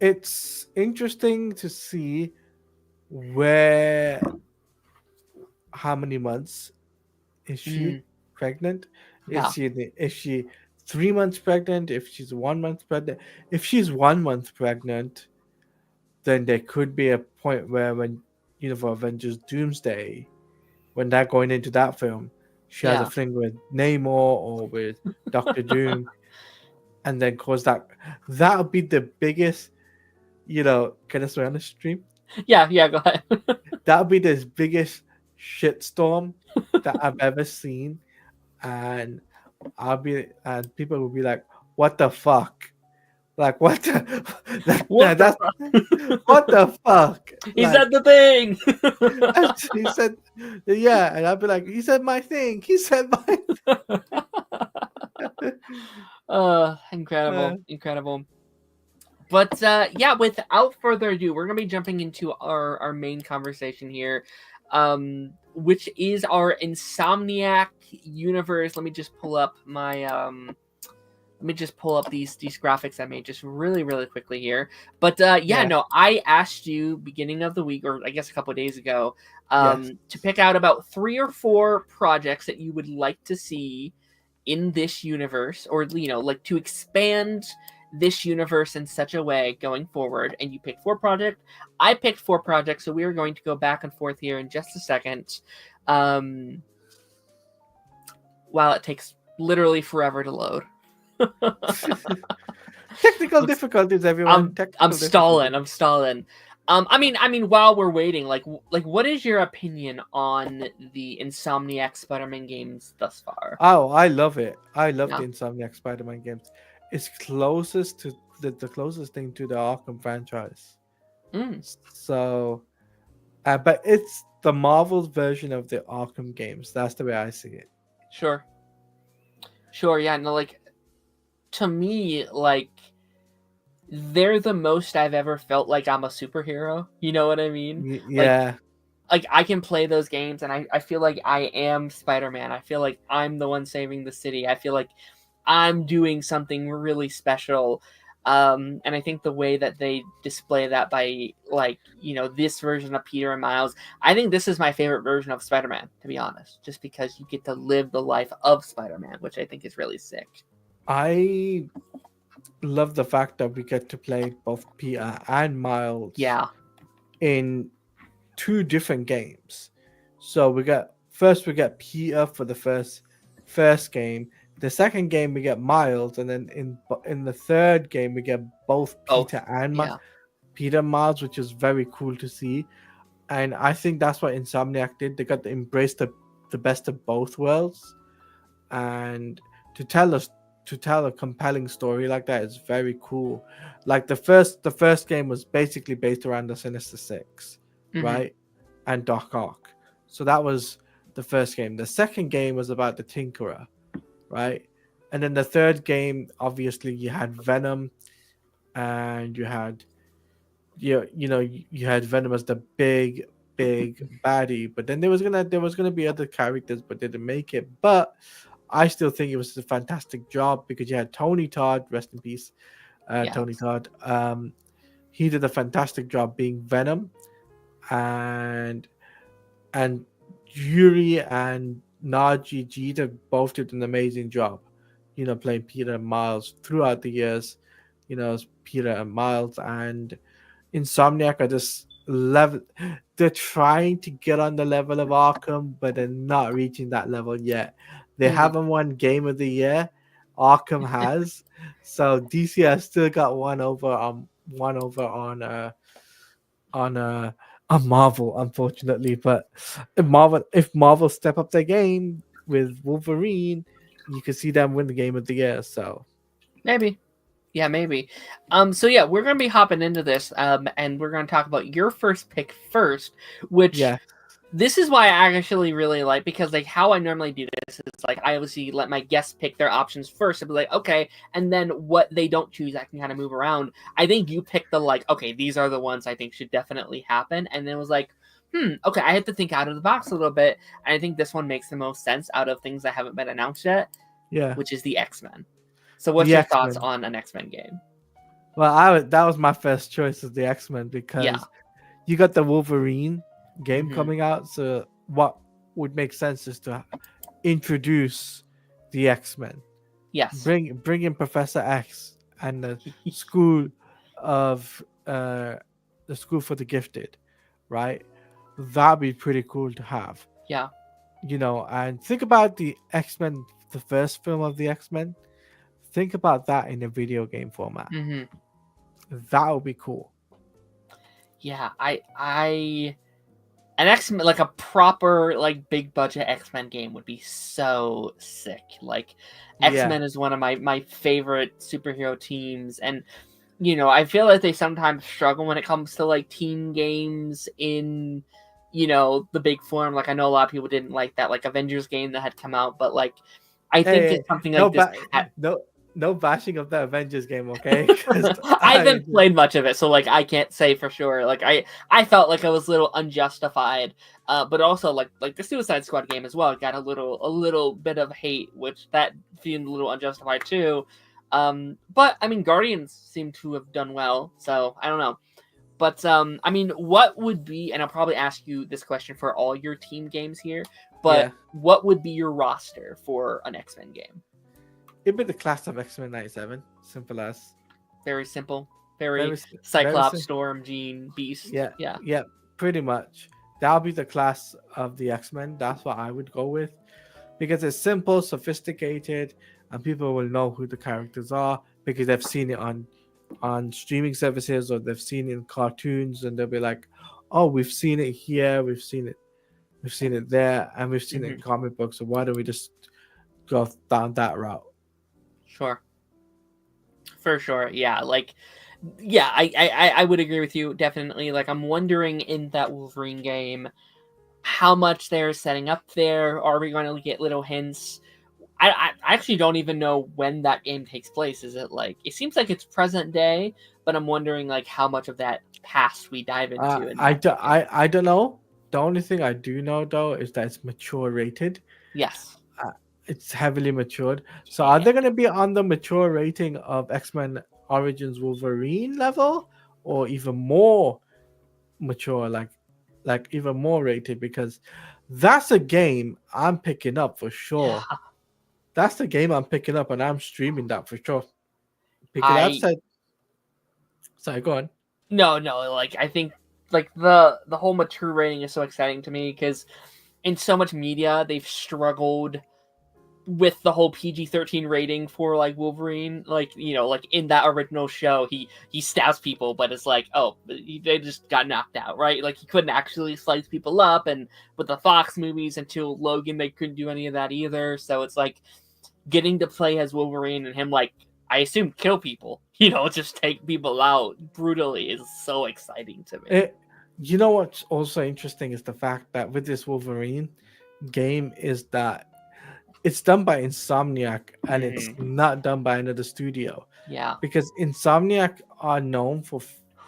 it's interesting to see where how many months is she pregnant? Yeah. Is she 3 months pregnant? If she's 1 month pregnant, if she's 1 month pregnant, then there could be a point where when for Avengers Doomsday, when they're going into that film, she has a Yeah. fling with Namor or with Doctor Doom, and then cause that would be the biggest. Can I swear on the stream? Yeah, go ahead. That would be the biggest shitstorm that I've ever seen, and people will be like, "What the fuck? Like what the What the that's what the fuck?" He Like said the thing. he said, "Yeah," and I'll be like, "He said my thing. He said my." Incredible, incredible. But yeah, without further ado, we're gonna be jumping into our main conversation here, which is our Insomniac universe. Let me just pull up my these graphics I made just really quickly here. But Yeah. no, I asked you beginning of the week, or I guess a couple of days ago, Yes. to pick out about 3 or 4 projects that you would like to see in this universe, or like to expand this universe in such a way going forward. And you picked 4 projects. I picked 4 projects, so we are going to go back and forth here in just a second. While it takes literally forever to load. Technical difficulties, everyone. I'm stalling. I mean, while we're waiting, like, what is your opinion on the Insomniac Spider-Man games thus far? Oh, I love it. I love Yeah. the Insomniac Spider-Man games. It's closest to the closest thing to the Arkham franchise. So, but it's the Marvel's version of the Arkham games. That's the way I see it. Sure. Yeah. No, like, to me, like, they're the most I've ever felt like I'm a superhero. You know what I mean? Yeah. Like I can play those games and I feel like I am Spider-Man. I feel like I'm the one saving the city. I feel like I'm doing something really special. And I think the way that they display that by, like, this version of Peter and Miles, I think this is my favorite version of Spider-Man, to be honest, just because you get to live the life of Spider-Man, which I think is really sick. I love the fact that we get to play both Peter and Miles. Yeah. In 2 different games. So we get Peter for the first game. The second game we get Miles, and then in the third game we get both Peter and Peter and Miles, which is very cool to see. And I think that's what Insomniac did. They got to embrace the best of both worlds, and to tell a compelling story like that is very cool. Like the first game was basically based around the Sinister Six, right, and Doc Ock. So that was the first game. The second game was about the Tinkerer, right, and then the third game, obviously, you had Venom, and you had you had Venom as the big big baddie. But then there was gonna be other characters, but they didn't make it. But I still think it was a fantastic job because you had Tony Todd, rest in peace, Tony Yes. Todd. He did a fantastic job being Venom, and and Yuri and Naji Jeter both did an amazing job. Playing Peter and Miles throughout the years. As Peter and Miles, and Insomniac are just level. They're trying to get on the level of Arkham, but they're not reaching that level yet. They Mhm. haven't won Game of the Year. Arkham has, so DC has still got on on Marvel, unfortunately. But if Marvel step up their game with Wolverine, you can see them win the Game of the Year. So Maybe. Yeah, maybe. So yeah, we're gonna be hopping into this, and we're gonna talk about your first pick first, which yeah, this is why I actually really like, because like how I normally do this is like I obviously let my guests pick their options first and be like, okay, and then what they don't choose I can kind of move around. I think you picked the like, okay, these are the ones I think should definitely happen, and then it was like, okay, I had to think out of the box a little bit, and I think this one makes the most sense out of things that haven't been announced yet, yeah. which is the X-Men. So what's The your X thoughts Men. on an X-Men game? Well, that was my first choice of the X Men Yeah. because you got the Wolverine game Hmm. coming out. So what would make sense is to introduce the X Men, Yes. bring in Professor X and school of the school for the gifted, right? That'd be pretty cool to have, Yeah. And think about the X Men, the first film of the X Men. Think about that in a video game format. Hmm. That would be cool. Yeah. I an X-Men, like a proper like big budget X-Men game would be so sick. Like Yeah. X-Men is one of my favorite superhero teams, and I feel like they sometimes struggle when it comes to like team games in the big form. Like I know a lot of people didn't like that like Avengers game that had come out, but like I think Hey, it's something no, like this. no bashing of the Avengers game, okay? Because I haven't played much of it, so like I can't say for sure. Like I felt like I was a little unjustified, but also like the Suicide Squad game as well got a little bit of hate, which that seemed a little unjustified too. But I mean, Guardians seem to have done well, so I don't know. But I mean, what would be, and I'll probably ask you this question for all your team games here, but yeah, what would be your roster for an X-Men game? it'd be the class of X Men '97. Simple as. Very simple. Very Very, very Cyclops, simple. Storm, Jean, Beast. Yeah, Yeah. yeah, pretty much. That'll be the class of the X Men. That's what I would go with because it's simple, sophisticated, and people will know who the characters are because they've seen it on streaming services or they've seen it in cartoons, and they'll be like, "Oh, we've seen it here, we've seen it there, and we've seen it in Hmm. comic books. So why don't we just go down that route?" Sure. For sure. Yeah. Like, yeah, I would agree with you. Definitely. Like, I'm wondering in that Wolverine game how much they're setting up there. Are we going to get little hints? I actually don't even know when that game takes place. Is it like, it seems like it's present day, but I'm wondering like how much of that past we dive into in that game. I don't know. The only thing I do know though is that it's mature rated. Yes. Uh, it's heavily matured. So are they going to be on the mature rating of X Men Origins Wolverine level, or even more mature, like even more rated? Because that's a game I'm picking up for Yeah. sure. That's the game I'm picking up, and I'm streaming that for sure. Because I've I said, sorry, go on. no, like I think like the whole mature rating is so exciting to me because in so much media they've struggled with the whole PG-13 rating for like Wolverine. Like like in that original show he stabs people, but it's like, oh, they just got knocked out, right? Like he couldn't actually slice people up, and with the Fox movies until Logan they couldn't do any of that either. So it's like getting to play as Wolverine and him like, I assume, kill people, just take people out brutally is so exciting to me. You know what's also interesting is the fact that with this Wolverine game is that it's done by Insomniac and it's Mhm. not done by another studio, Yeah. because Insomniac are known for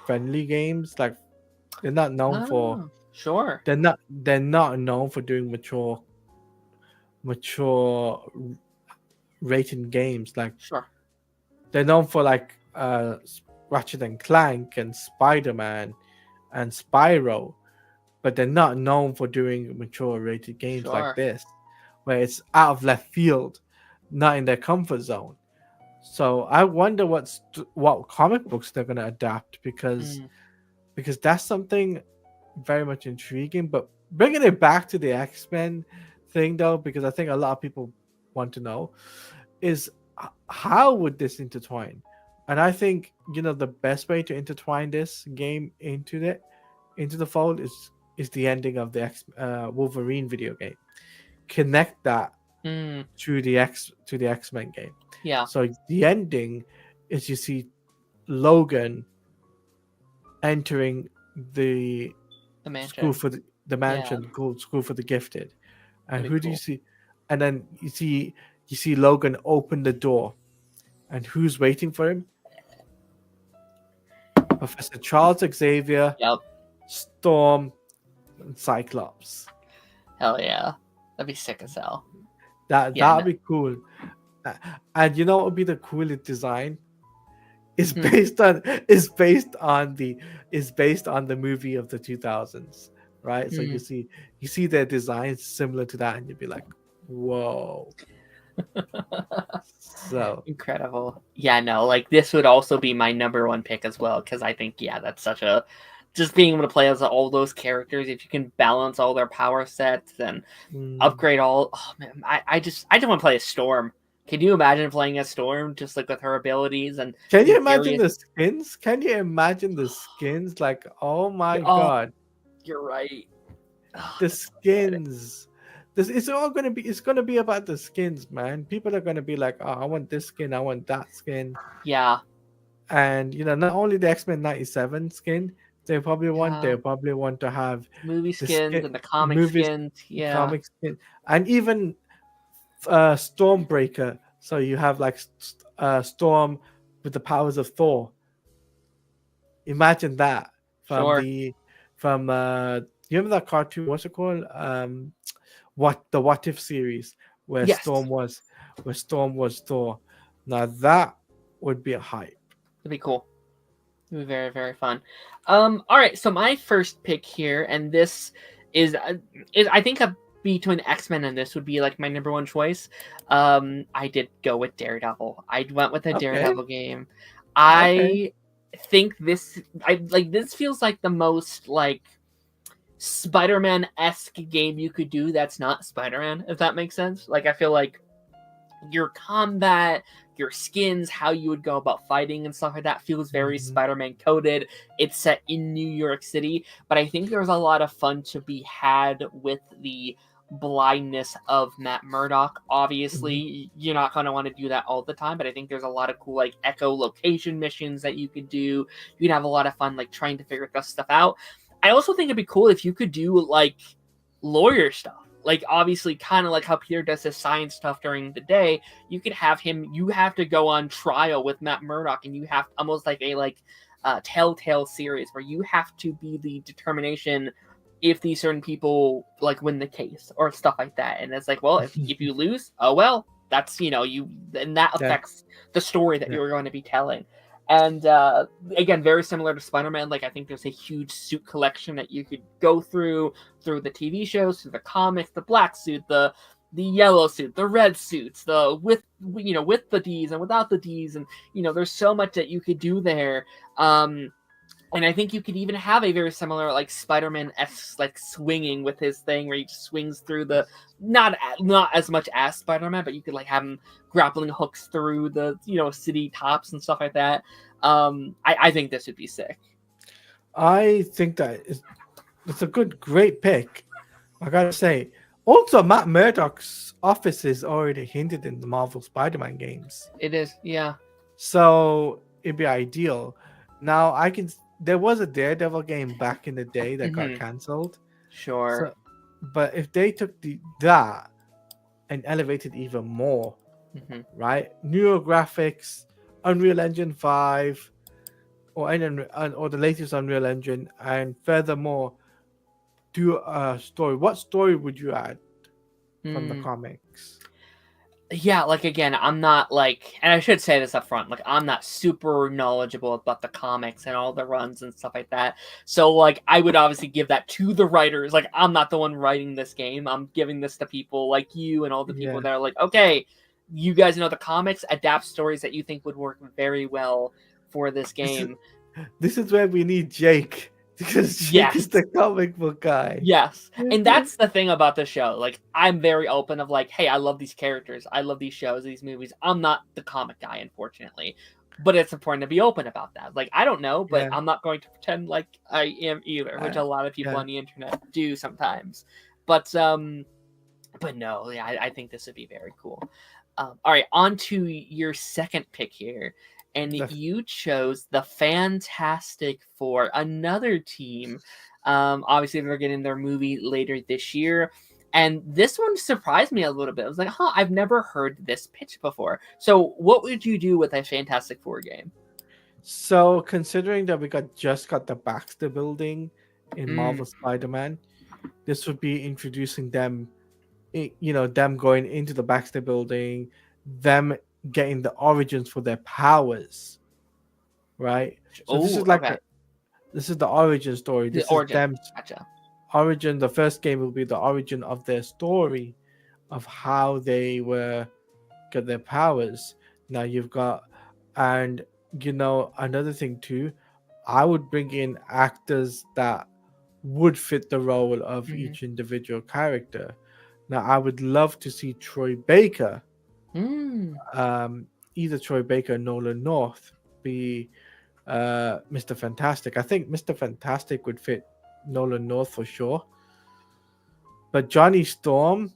friendly games. Like they're not known for Oh, Sure. They're not known for doing mature rated games. Like Sure. they're known for like Ratchet and Clank and Spider-Man and Spyro, but they're not known for doing mature rated games like Sure. this, where it's out of left field, not in their comfort zone. So I wonder what comic books they're gonna adapt, because Mm, that's something very much intriguing. But bringing it back to the X-Men thing, though, because I think a lot of people want to know, is how would this intertwine? And I think the best way to intertwine this game into the fold is the ending of the Wolverine video game. Connect that mm, to the X-Men game. yeah. So the ending is you see Logan entering the The school mansion. for the Yeah. mansion school for the gifted. And That'd be who do you cool. see? And then you see Logan open the door, and who's waiting for him? Professor Charles Xavier, Yep. Storm, and Cyclops. Hell yeah. That'd be sick as hell. That Yeah. that'd be cool. And you know what would be the coolest design? Is Hmm. based on is based on the movie of the 2000s, right? So Hmm. you see their designs similar to that, and you'd be like, whoa. So Incredible. Yeah, no, like this would also be my number one pick as well, because I think, yeah, that's such a just being able to play as all those characters, if you can balance all their power sets and upgrade all. Oh man, I just want to play a Storm. Can you imagine playing a Storm just like with her abilities and can you these imagine various? the skins? Can you imagine the skins? Like, oh my Oh, god, you're right. Oh, the that's so good. skins. This it's all gonna be. It's gonna be about the skins, man. People are gonna be like, oh, I want this skin. I want that skin. Yeah, And not only the X-Men 97 skin, yeah. they probably want to have Movie the skins skin and the comic movies, skins. Yeah, comic skin, and even Stormbreaker. So you have like Storm with the powers of Thor. Imagine that from sure. you remember that cartoon? What's it called? What If series where Yes, Storm was Thor. Now that would be a hype. it'd be cool. It'd be very, very fun. All right. So my first pick here, and this is I think between X-Men and this would be like my number one choice. I did go with Daredevil. I went with a Okay, Daredevil game. okay. I think this feels like the most like Spider-Man-esque game you could do that's not Spider-Man, if that makes sense. Like I feel like your combat, your skins, how you would go about fighting and stuff like that feels very Mhm. Spider-Man coded. It's set in New York City, but I think there's a lot of fun to be had with the blindness of Matt Murdock. Mhm. Obviously, you're not going to want to do that all the time, but I think there's a lot of cool like echolocation missions that you could do. You can have a lot of fun like trying to figure this stuff out. I also think it'd be cool if you could do like lawyer stuff. Like obviously kind of like how Peter does his science stuff during the day, you could have him you have to go on trial with Matt Murdock, and you have almost like a telltale series where you have to be the determination if these certain people like win the case or stuff like that. And it's like, well, if you lose, oh well, that's you and that Yeah, affects the story that yeah. you're going to be telling. And again, very similar to Spider-Man, like I think there's a huge suit collection that you could go through the TV shows, through the comics, the black suit, the yellow suit, the red suits, the with the D's and without the D's, and there's so much that you could do there. And I think you could even have a very similar like Spider-Man s like swinging with his thing where he just swings through the not as much as Spider-Man, but you could like have him grappling hooks through the city tops and stuff like that. I think this would be sick. I think that it's a great pick. I gotta say. Also, Matt Murdock's office is already hinted in the Marvel Spider-Man games, It is, yeah. so it'd be ideal. Now, there was a Daredevil game back in the day that got Hmm. cancelled. Sure. So, but if they took that and elevated even more, Hmm. right? Newer graphics, Unreal Engine 5, or the latest Unreal Engine, and furthermore, do a story, what story would you add from the Mm. comics? Yeah, like again, I'm not like, and I should say this up front, like I'm not super knowledgeable about the comics and all the runs and stuff like that. So like I would obviously give that to the writers. Like I'm not the one writing this game. I'm giving this to people like you and all the people Yeah. that are like, okay, you guys know the comics, adapt stories that you think would work very well for this This is game. this is where we need Jake because Jake is Yes. the comic book guy. Yes. And that's the thing about the show. Like, I'm very open of like, hey, I love these characters. I love these shows, these movies. I'm not the comic guy, unfortunately. But it's important to be open about that. Like, I don't know, but Yeah. I'm not going to pretend like I am either, which a lot of people Yeah. on the internet do sometimes. But no, yeah, I think this would be very cool. All right, on to your second pick here. And The you chose the Fantastic Four, another team. Obviously, they're getting their movie later this year. And this one surprised me a little bit. I was like, huh, I've never heard this pitch before. So, what would you do with a Fantastic Four game? So considering that we just got the Baxter building in Mm, Marvel Spider-Man, this would be introducing them, them going into the Baxter building, them getting the origins for their powers, right? So this oh, is like okay. this is the origin story. The This is origin. them Gotcha. origin. The first game will be the origin of their story, of how they were get their powers. Now you've got, and another thing too, I would bring in actors that would fit the role of Mm-hmm. each individual character. Now I would love to see Troy Baker, Mm, either Troy Baker or Nolan North, be Mr. Fantastic. I think Mr. Fantastic would fit Nolan North for sure. But Johnny Storm,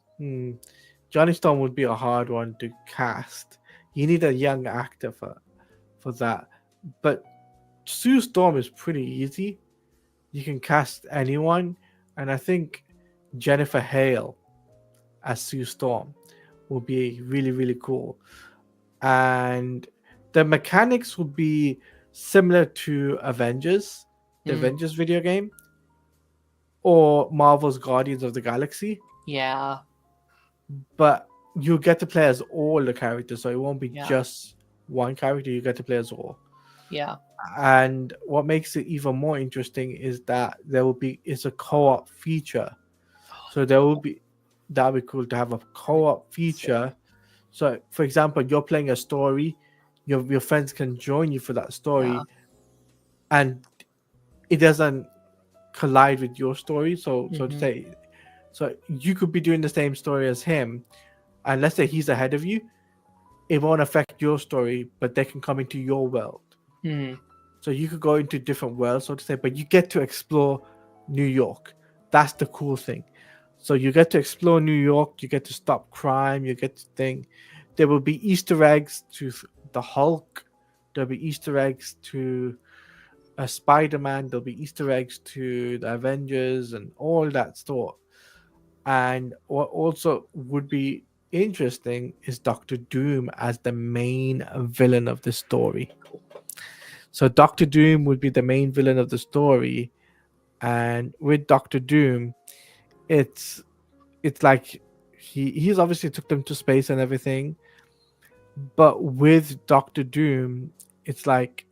Johnny Storm would be a hard one to cast. You need a young actor for that. But Sue Storm is pretty easy. You can cast anyone, and I think Jennifer Hale as Sue Storm will be really really cool. And the mechanics would be similar to Avengers, the mm, Avengers video game, or Marvel's Guardians of the Galaxy, yeah. but you get to play as all the characters, so it won't be Yeah. just one character. You get to play as all. Yeah. And what makes it even more interesting is that it's a co-op feature. So that'll be cool to have a co-op feature. So for example, you're playing a story, your friends can join you for that Yeah. story, and it doesn't collide with your story. So to Mm-hmm. say, so you could be doing the same story as him, and let's say he's ahead of you, it won't affect your story, but they can come into your world. Mm, So you could go into different worlds, so to say, but you get to explore New York. That's the cool thing. So you get to explore New York, you get to stop crime, you get to think. There will be Easter eggs to the Hulk, there'll be Easter eggs to Spider-Man, there'll be Easter eggs to the Avengers and all that stuff. And what also would be interesting is Doctor Doom as the main villain of the story. So Doctor Doom would be the main villain of the story, and with Doctor Doom, it's like he's obviously took them to space and everything, but with Doctor Doom, it's like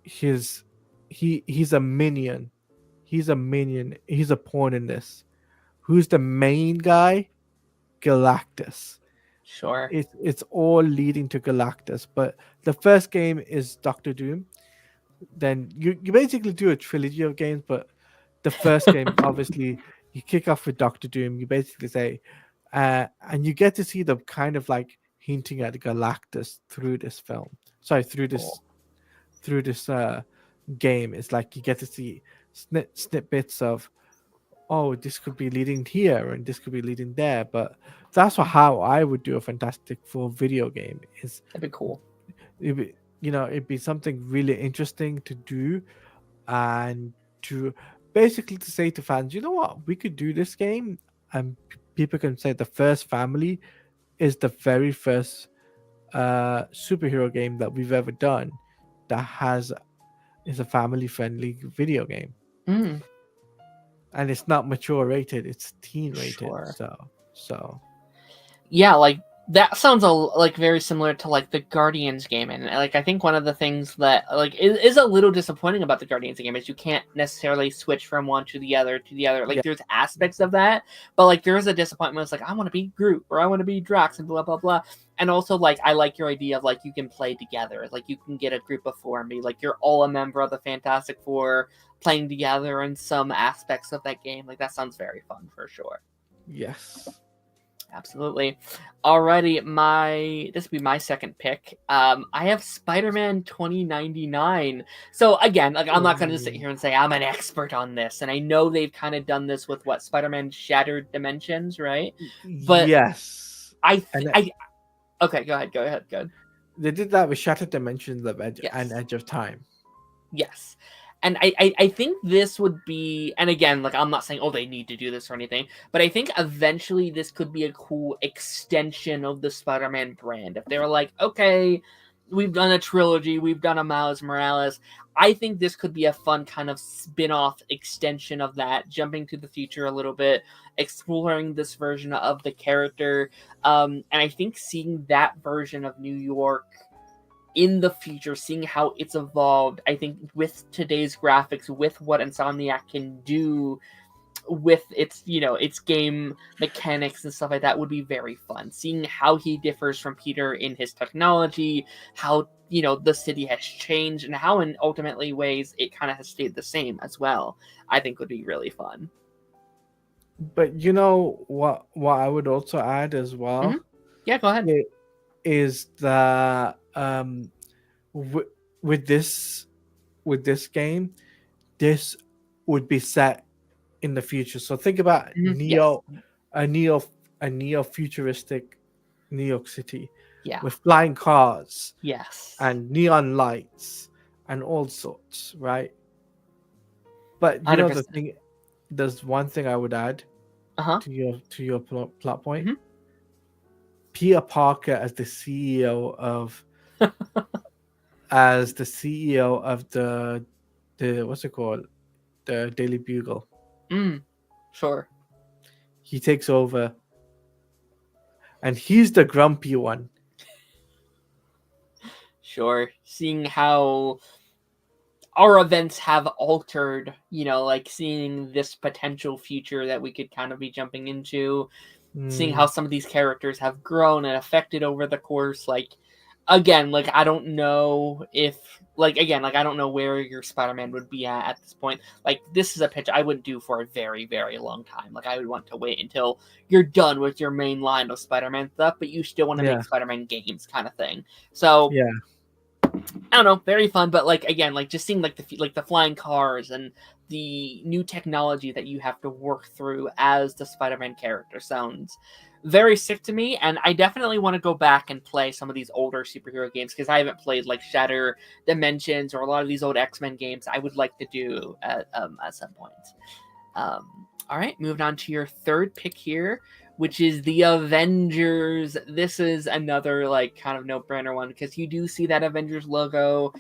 his he's a minion. He's a minion. He's a pawn in this. Who's the main guy? Galactus. sure. It's all leading to Galactus. But the first game is Doctor Doom. Then you basically do a trilogy of games, but the first game obviously you kick off with Doctor Doom. You basically say, and you get to see them kind of like hinting at Galactus through this film. Sorry, Cool. through this game. It's like you get to see snippets of, oh, this could be leading here and this could be leading there. But that's how I would do a Fantastic Four video game. Is That'd be cool. it'd be something really interesting to do, and to basically to say to fans, you know what, we could do this game, and people can say the first family is the very first superhero game that we've ever done that is a family friendly video game. Mm. and it's not mature rated; it's teen rated. Sure. So Yeah, like that sounds like very similar to like the Guardians game, and like I think one of the things that like is a little disappointing about the Guardians game is you can't necessarily switch from one to the other to the other. Like yeah, there's aspects of that, but like there is a disappointment. It's like I want to be Groot or I want to be Drax and blah blah blah. And also like I like your idea of like you can play together, like you can get a group of four and be like you're all a member of the Fantastic Four playing together in some aspects of that game. Like that sounds very fun for sure. yes. Absolutely. Alrighty, this will be my second pick. I have Spider-Man 2099. So again, like I'm not gonna just sit here and say I'm an expert on this, and I know they've kind of done this with what Spider-Man Shattered Dimensions, right? But Yes. Okay, go ahead. They did that with Shattered Dimensions of Edge Yes. and Edge of Time. Yes. And I think this would be, and again, like I'm not saying, oh, they need to do this or anything, but I think eventually this could be a cool extension of the Spider-Man brand. If they were like, okay, we've done a trilogy, we've done a Miles Morales, I think this could be a fun kind of spin-off extension of that, jumping to the future a little bit, exploring this version of the character. And I think seeing that version of New York in the future, seeing how it's evolved, I think with today's graphics, with what Insomniac can do with its, its game mechanics and stuff like that would be very fun. Seeing how he differs from Peter in his technology, how, the city has changed, and how in ultimately ways it kind of has stayed the same as well, I think would be really fun. But you know what I would also add as well? Mm-hmm. Yeah, go ahead. Is that with this game, this would be set in the future. So think about Yes. a neo futuristic New York City, Yeah. with flying cars, Yes. and neon lights and all sorts, right? But you know 100%. the thing, there's one thing I would add to your plot point. Mm-hmm. Peter Parker as the CEO of the what's it called, the Daily Bugle. Sure. He takes over, and he's the grumpy one. Sure. Seeing how our events have altered, like seeing this potential future that we could kind of be jumping into, seeing how some of these characters have grown and affected over the course, like again, like I don't know if I don't know where your Spider-Man would be at this point. Like this is a pitch I wouldn't do for a very, very long time. Like I would want to wait until you're done with your main line of Spider-Man stuff, but you still want to make Spider-Man games kind of thing. So yeah, I don't know, very fun, but like again, like just seeing like the flying cars and the new technology that you have to work through as the Spider-Man character sounds very sick to me, and I definitely want to go back and play some of these older superhero games because I haven't played like Shatter Dimensions or a lot of these old X-Men games. I would like to do at some point. All right, moving on to your third pick here, which is the Avengers. This is another like kind of no-brainer one because you do see that Avengers logo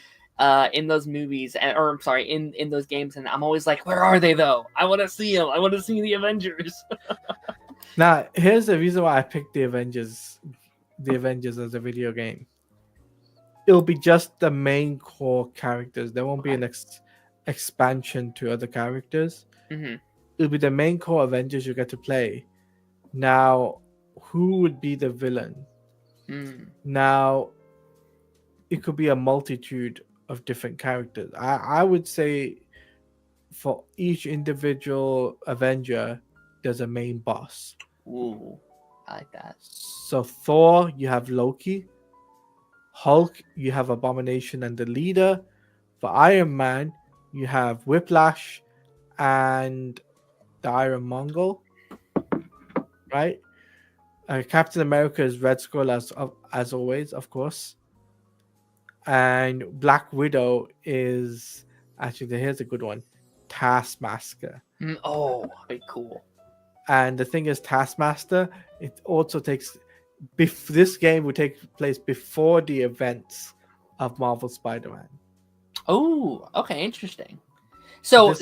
in those movies, or I'm sorry, in those games, and I'm always like, where are they though? I want to see them. I want to see the Avengers. Now, here's the reason why I picked the Avengers as a video game. It'll be just the main core characters. There won't be an expansion to other characters. Mm-hmm. It'll be the main core Avengers you get to play. Now, who would be the villain? Now, it could be a multitude of different characters. I would say for each individual Avenger, there's a main boss. Ooh, I like that. So Thor, you have Loki. Hulk, you have Abomination and the Leader. For Iron Man, you have Whiplash and the Iron Mongol. Right? Captain America is Red Skull as always, of course. And Black Widow is actually, here's a good one, Taskmaster. Oh, very cool. And the thing is, Taskmaster, it also takes, this game will take place before the events of Marvel Spider-Man. Oh, okay, interesting. So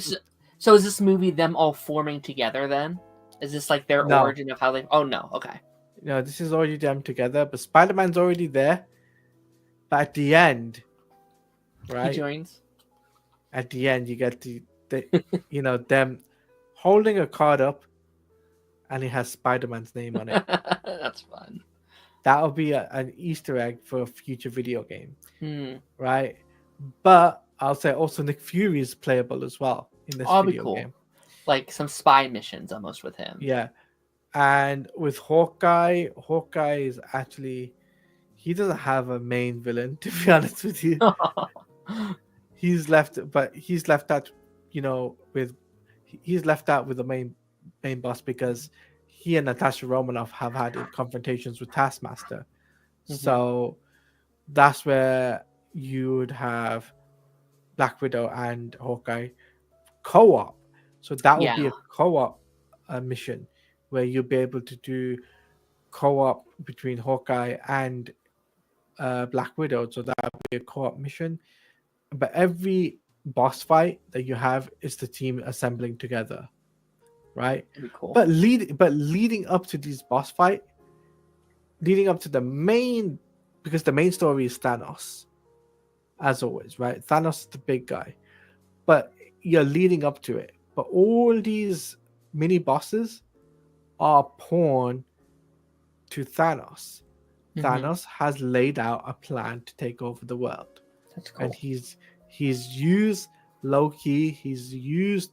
So is this movie them all forming together then? Is this like their No, origin of how they? Oh no, okay. this is already them together, but Spider-Man's already there. But at the end, He right? joins. At the end, you get the them holding a card up, and it has Spider-Man's name on it. That's fun. That'll be an Easter egg for a future video game, Hmm. right? But I'll say also Nick Fury is playable as well in this That'll be video cool. game. Like some spy missions almost with him. Yeah, and with Hawkeye is actually he doesn't have a main villain, to be honest with you. He's left out, with he's left out with the main boss because he and Natasha Romanoff have had confrontations with Taskmaster. So that's where you would have Black Widow and Hawkeye co-op. So that would be a co-op mission where you'll be able to do co-op between Hawkeye and Black Widow. So that would be a co-op mission. But every boss fight that you have is the team assembling together, right? That'd be cool. But leading up to these boss fight, leading up to because the main story is Thanos, as always, right? Thanos is the big guy, but you're leading up to it. But all these mini bosses are pawn to Thanos. Thanos has laid out a plan to take over the world. That's cool. And he's used Loki, he's used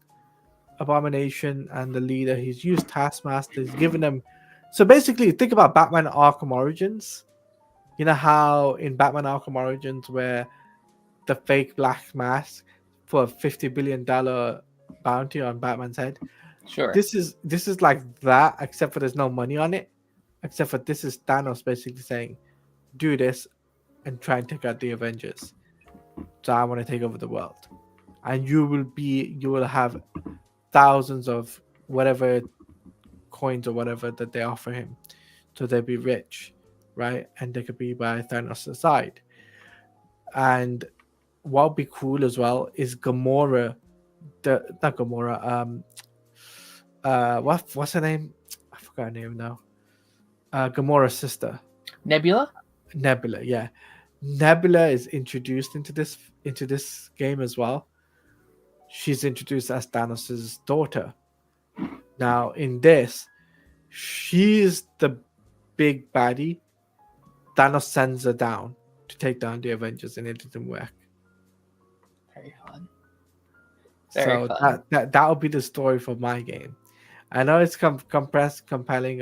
Abomination and the leader, he's used Taskmaster, he's given them. So basically, think about Batman Arkham Origins. You know how in Batman Arkham Origins, where the fake black mask for a $50 billion bounty on Batman's head. Sure. This is like that, except for there's no money on it. Except for this is Thanos basically saying, do this and try and take out the Avengers. So I want to take over the world. And you will have thousands of whatever coins or whatever that they offer him. So they'll be rich, right? And they could be by Thanos' side. And what would be cool as well is Gamora, not Gamora, what's her name? I forgot her name now. Gamora's sister. Nebula, yeah. Nebula is introduced into this game as well. She's introduced as Thanos' daughter. Now in this, she's the big baddie. Thanos sends her down to take down the Avengers, and it didn't work. very fun. So that'll be the story for my game. I know it's compressed, compelling,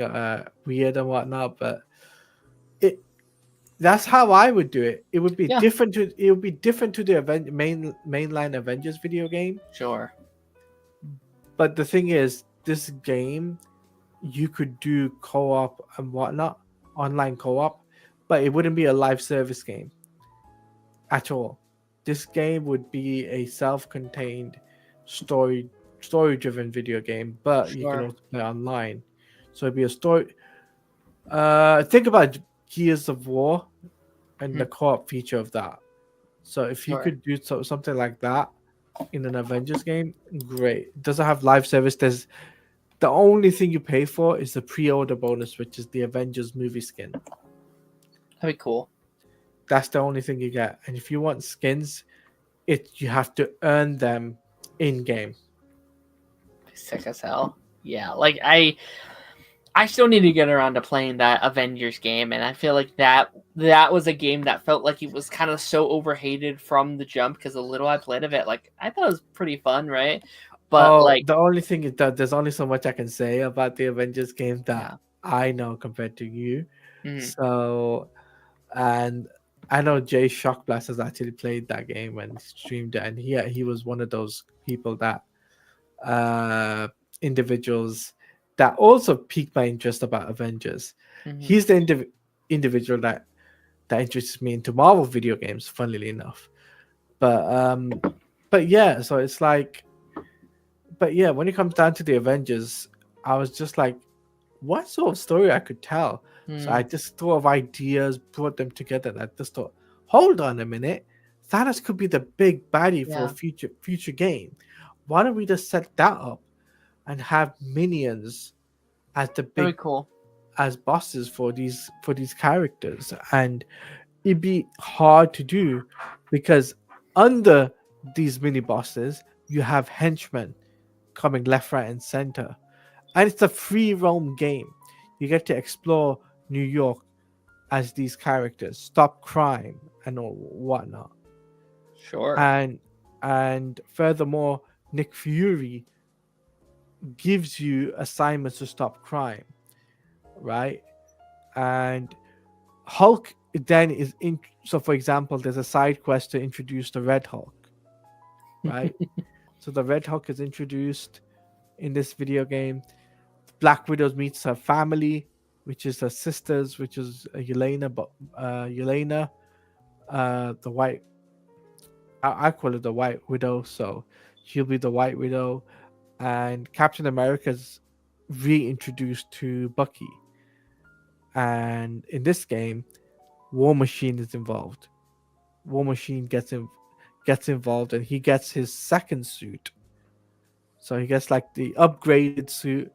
weird and whatnot, but that's how I would do it. It would be different to the mainline Avengers video game. Sure. But the thing is, this game you could do co-op and whatnot, online co-op, but it wouldn't be a live service game at all. This game would be a self-contained story-driven video game, but you can also play online. So it'd be a story. Think about Gears of War and the co-op feature of that. So if you could do something like that in an Avengers game, great. It doesn't have live service. There's the only thing you pay for is the pre-order bonus, which is the Avengers movie skin. That'd be cool. That's the only thing you get. And if you want skins, you have to earn them in game. Sick as hell. Yeah, like I still need to get around to playing that Avengers game, and I feel like that was a game that felt like it was kind of so overhated from the jump, because the little I played of it, like I thought it was pretty fun, right? But the only thing is that there's only so much I can say about the Avengers game that I know compared to you. So, and I know Jay Shockblast has actually played that game and streamed it, and he was one of those people that individuals that also piqued my interest about Avengers. He's the individual that interests me into Marvel video games, funnily enough. But yeah, so it's like, but yeah, when it comes down to the Avengers, I was just like, what sort of story I could tell? So I just thought of ideas, brought them together, and I just thought, hold on a minute, Thanos could be the big baddie for a future game. why don't we just set that up and have minions as the Very big cool. as bosses for these characters, and it'd be hard to do because under these mini bosses you have henchmen coming left, right, and center, and it's a free roam game. You get to explore New York as these characters, stop crime and all whatnot, Sure. and furthermore, Nick Fury gives you assignments to stop crime, right? And Hulk then is in. So, for example, there's a side quest to introduce the Red Hulk, right? So the Red Hulk is introduced in this video game. Black Widow meets her family, which is her sisters, which is Yelena, but Yelena, the white. I call it the White Widow, so she'll be the White Widow, and Captain America's reintroduced to Bucky. And in this game, War Machine is involved. War Machine gets involved, and he gets his second suit. So he gets like the upgraded suit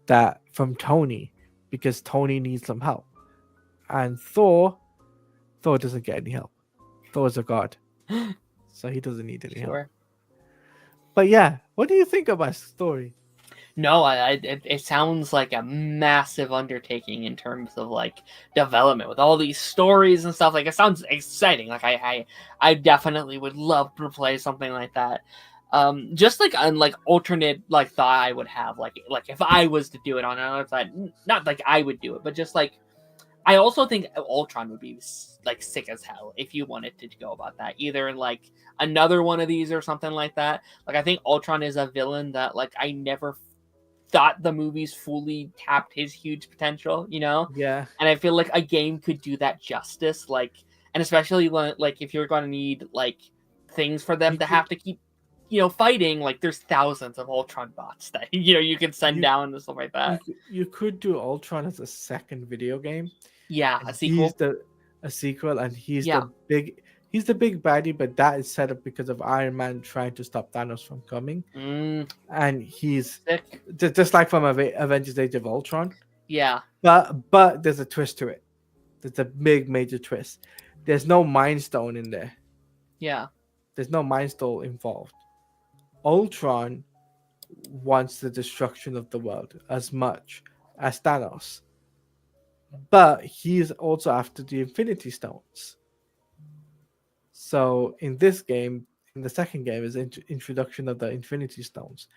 that from Tony, because Tony needs some help. And Thor doesn't get any help. Thor is a god, so he doesn't need any help. Sure. But yeah, what do you think of my story? No, it sounds like a massive undertaking in terms of like development with all these stories and stuff. Like it sounds exciting. Like I definitely would love to play something like that. Just like on like alternate like thought I would have like if I was to do it on another side, not like I would do it, but just like I also think Ultron would be like sick as hell if you wanted to go about that, either in like another one of these or something like that. Like I think Ultron is a villain that like I never thought the movies fully tapped his huge potential, you know? Yeah, And I feel like a game could do that justice, like, and especially when, like, if you're going to need, like, things for them you to could have to keep, fighting, like, there's thousands of Ultron bots that, you can send you down and stuff like that. you could do Ultron as a second video game, Yeah, and a sequel. a sequel, and Yeah. he's the big baddie, but that is set up because of Iron Man trying to stop Thanos from coming, and he's Sick. just like from Avengers: Age of Ultron. Yeah. But there's a twist to it. There's a big major twist. There's no Mind Stone in there. Yeah. There's no Mind Stone involved. Ultron wants the destruction of the world as much as Thanos, but he's also after the Infinity Stones. So in this game, in the second game, is introduction of the Infinity Stones.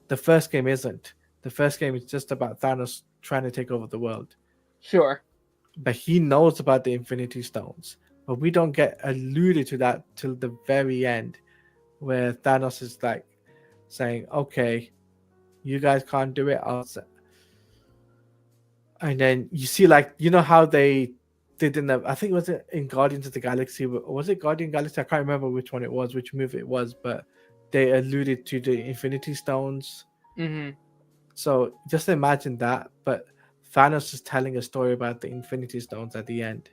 The first game isn't. The first game is just about Thanos trying to take over the world. Sure. But he knows about the Infinity Stones. But we don't get alluded to that till the very end, where Thanos is like saying, "Okay, you guys can't do it. And then you see, like, how they did in I think was it in Guardians of the Galaxy? Was it Guardian Galaxy? I can't remember which one it was, which movie it was, but they alluded to the Infinity Stones. Mm-hmm. So just imagine that, but Thanos is telling a story about the Infinity Stones at the end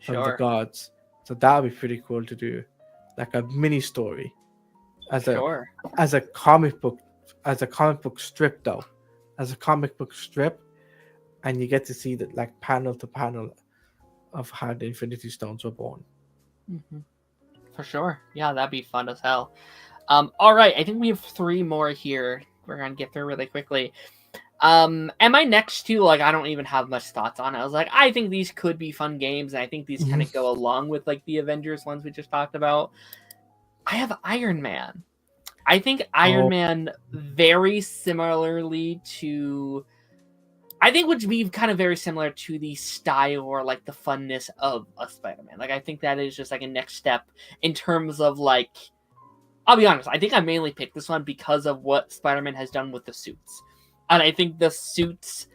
from the Sure. gods. So that would be pretty cool to do, like a mini story, as Sure. a comic book strip though, as a comic book strip, and you get to see that like panel to panel of how the Infinity Stones were born. Mm-hmm. For sure. Yeah, that'd be fun as hell. All right, I think we have 3 more here. We're gonna get through really quickly. And my next 2, like, I don't even have much thoughts on. I was like, I think these could be fun games, and I think these kind of go along with like the Avengers ones we just talked about. I have Iron Man. I think Iron Man very similarly to, I think would be kind of very similar to the style or like the funness of a Spider-Man. Like I think that is just like a next step in terms of like, I'll be honest, I think I mainly picked this one because of what Spider-Man has done with the suits. And I think the suits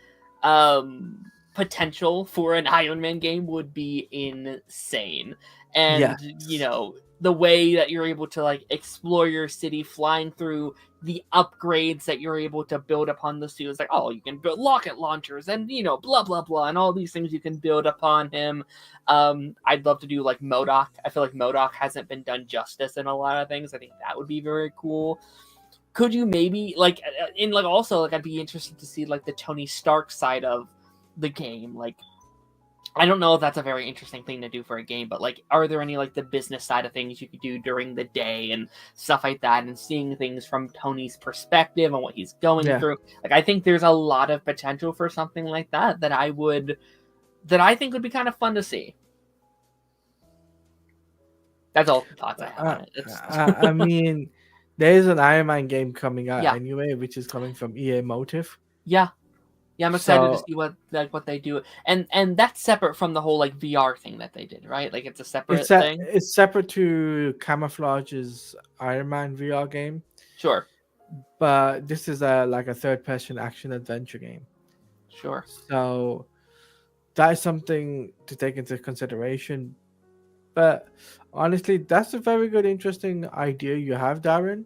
potential for an Iron Man game would be insane. And, Yes. the way that you're able to like explore your city, flying through the upgrades that you're able to build upon the suit. It's like, oh, you can build rocket launchers and blah blah blah and all these things you can build upon him. I'd love to do like MODOK. I feel like MODOK hasn't been done justice in a lot of things. I think that would be very cool. Could you maybe like in like also like I'd be interested to see like the Tony Stark side of the game. Like I don't know if that's a very interesting thing to do for a game, but like are there any like the business side of things you could do during the day and stuff like that, and seeing things from Tony's perspective and what he's going Yeah. through? Like I think there's a lot of potential for something like that that I think would be kind of fun to see. That's all the thoughts I have on it. I mean, there is an Iron Man game coming out Yeah. anyway, which is coming from EA Motive. Yeah, I'm excited to So see what they do, and that's separate from the whole like VR thing that they did, right? Like it's a separate thing. it's separate to Camouflage's Iron Man VR game, Sure, but this is a like a third-person action adventure game. sure. So that is something to take into consideration. But honestly, that's a very good, interesting idea you have, Darren.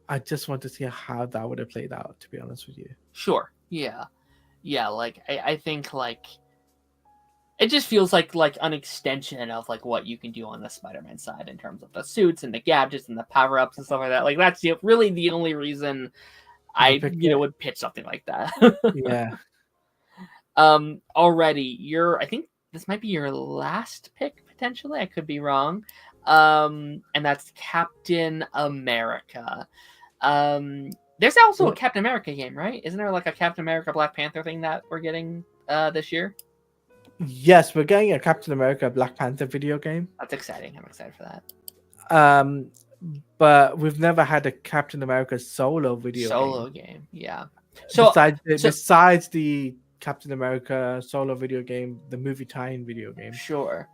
I just want to see how that would have played out, to be honest with you. Sure. Yeah. Like I think like it just feels like an extension of like what you can do on the Spider-Man side in terms of the suits and the gadgets and the power-ups and stuff like that. Like that's really the only reason I would pitch something like that. Yeah. Already I think this might be your last pick potentially. I could be wrong. And that's Captain America. There's also a Captain America game, right? Isn't there like a Captain America Black Panther thing that we're getting this year? Yes, we're getting a Captain America Black Panther video game. That's exciting. I'm excited for that. But we've never had a Captain America solo game. Yeah. So besides the Captain America solo video game, the movie tie-in video game. Sure.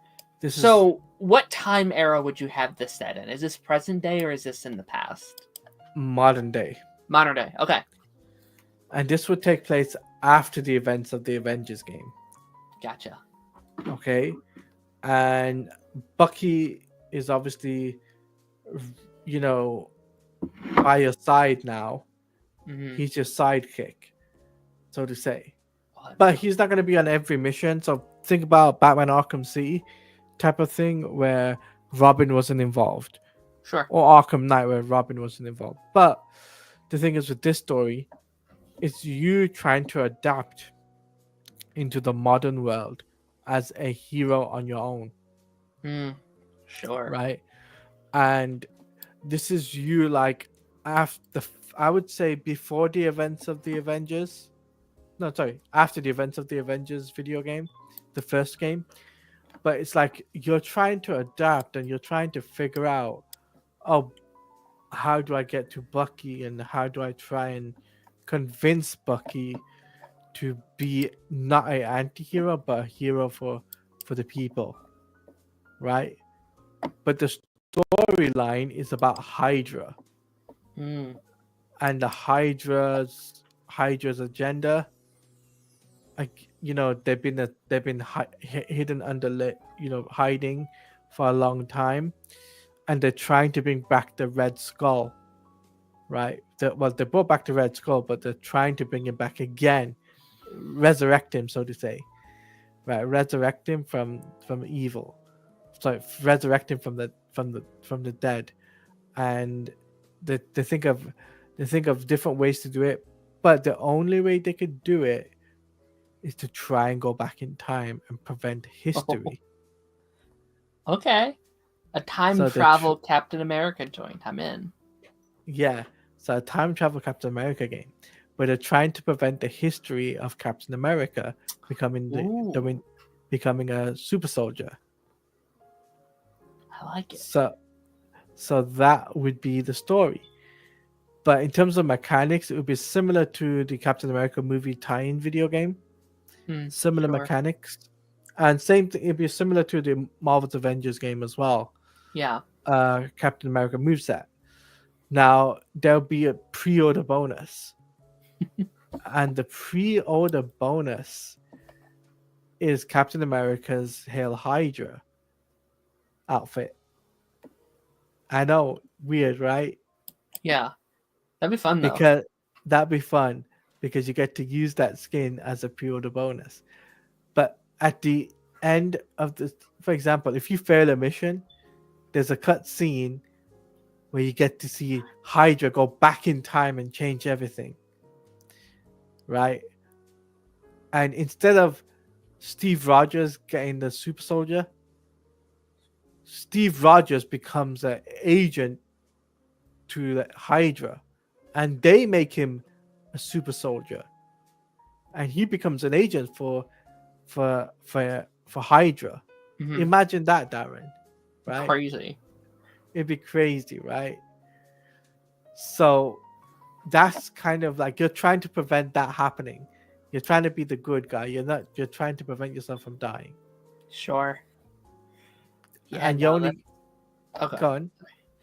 So what time era would you have this set in? Is this present day or is this in the past? Modern day. Modern day. Okay. And this would take place after the events of the Avengers game. Gotcha. Okay. And Bucky is obviously, by your side now. Mm-hmm. He's your sidekick, so to say. But he's not going to be on every mission. So think about Batman Arkham City type of thing where Robin wasn't involved. Sure. Or Arkham Knight where Robin wasn't involved. But the thing is with this story, it's you trying to adapt into the modern world as a hero on your own. Sure. Right? And this is you like after, I would say before the events of the Avengers. No, sorry, after the events of the Avengers video game, the first game. But it's like you're trying to adapt and you're trying to figure out, how do I get to Bucky and how do I try and convince Bucky to be not an anti-hero but a hero for the people, right? But the storyline is about Hydra and the Hydra's agenda. Like they've been hidden under hiding for a long time, and they're trying to bring back the Red Skull, right? They brought back the Red Skull, but they're trying to bring him back again, resurrect him, so to say, right? Resurrect him from evil, sorry, resurrect him from the dead, and they think of different ways to do it, but the only way they could do it is to try and go back in time and prevent history. Okay. A time travel Captain America joint. I'm in. Yeah. So a time travel Captain America game. But they're trying to prevent the history of Captain America becoming a super soldier. I like it. So that would be the story. But in terms of mechanics, it would be similar to the Captain America movie tie-in video game. Similar mechanics. And same thing, it'd be similar to the Marvel's Avengers game as well. Yeah. Captain America moveset. Now, there'll be a pre-order bonus. And the pre-order bonus is Captain America's Hail Hydra outfit. I know, weird, right? Yeah, that'd be fun though. Because that'd be fun because you get to use that skin as a pre-order bonus. But at the end of the, for example, if you fail a mission, there's a cut scene where you get to see Hydra go back in time and change everything, right? And instead of Steve Rogers getting the super soldier, Steve Rogers becomes an agent to the Hydra, and they make him a super soldier, and he becomes an agent for Hydra. Hmm. Imagine that, Darren. Right? Crazy. It'd be crazy, right? So that's kind of like you're trying to prevent that happening. You're trying to be the good guy. You're not. You're trying to prevent yourself from dying. Sure. Yeah. And you No. That. only Okay. go on.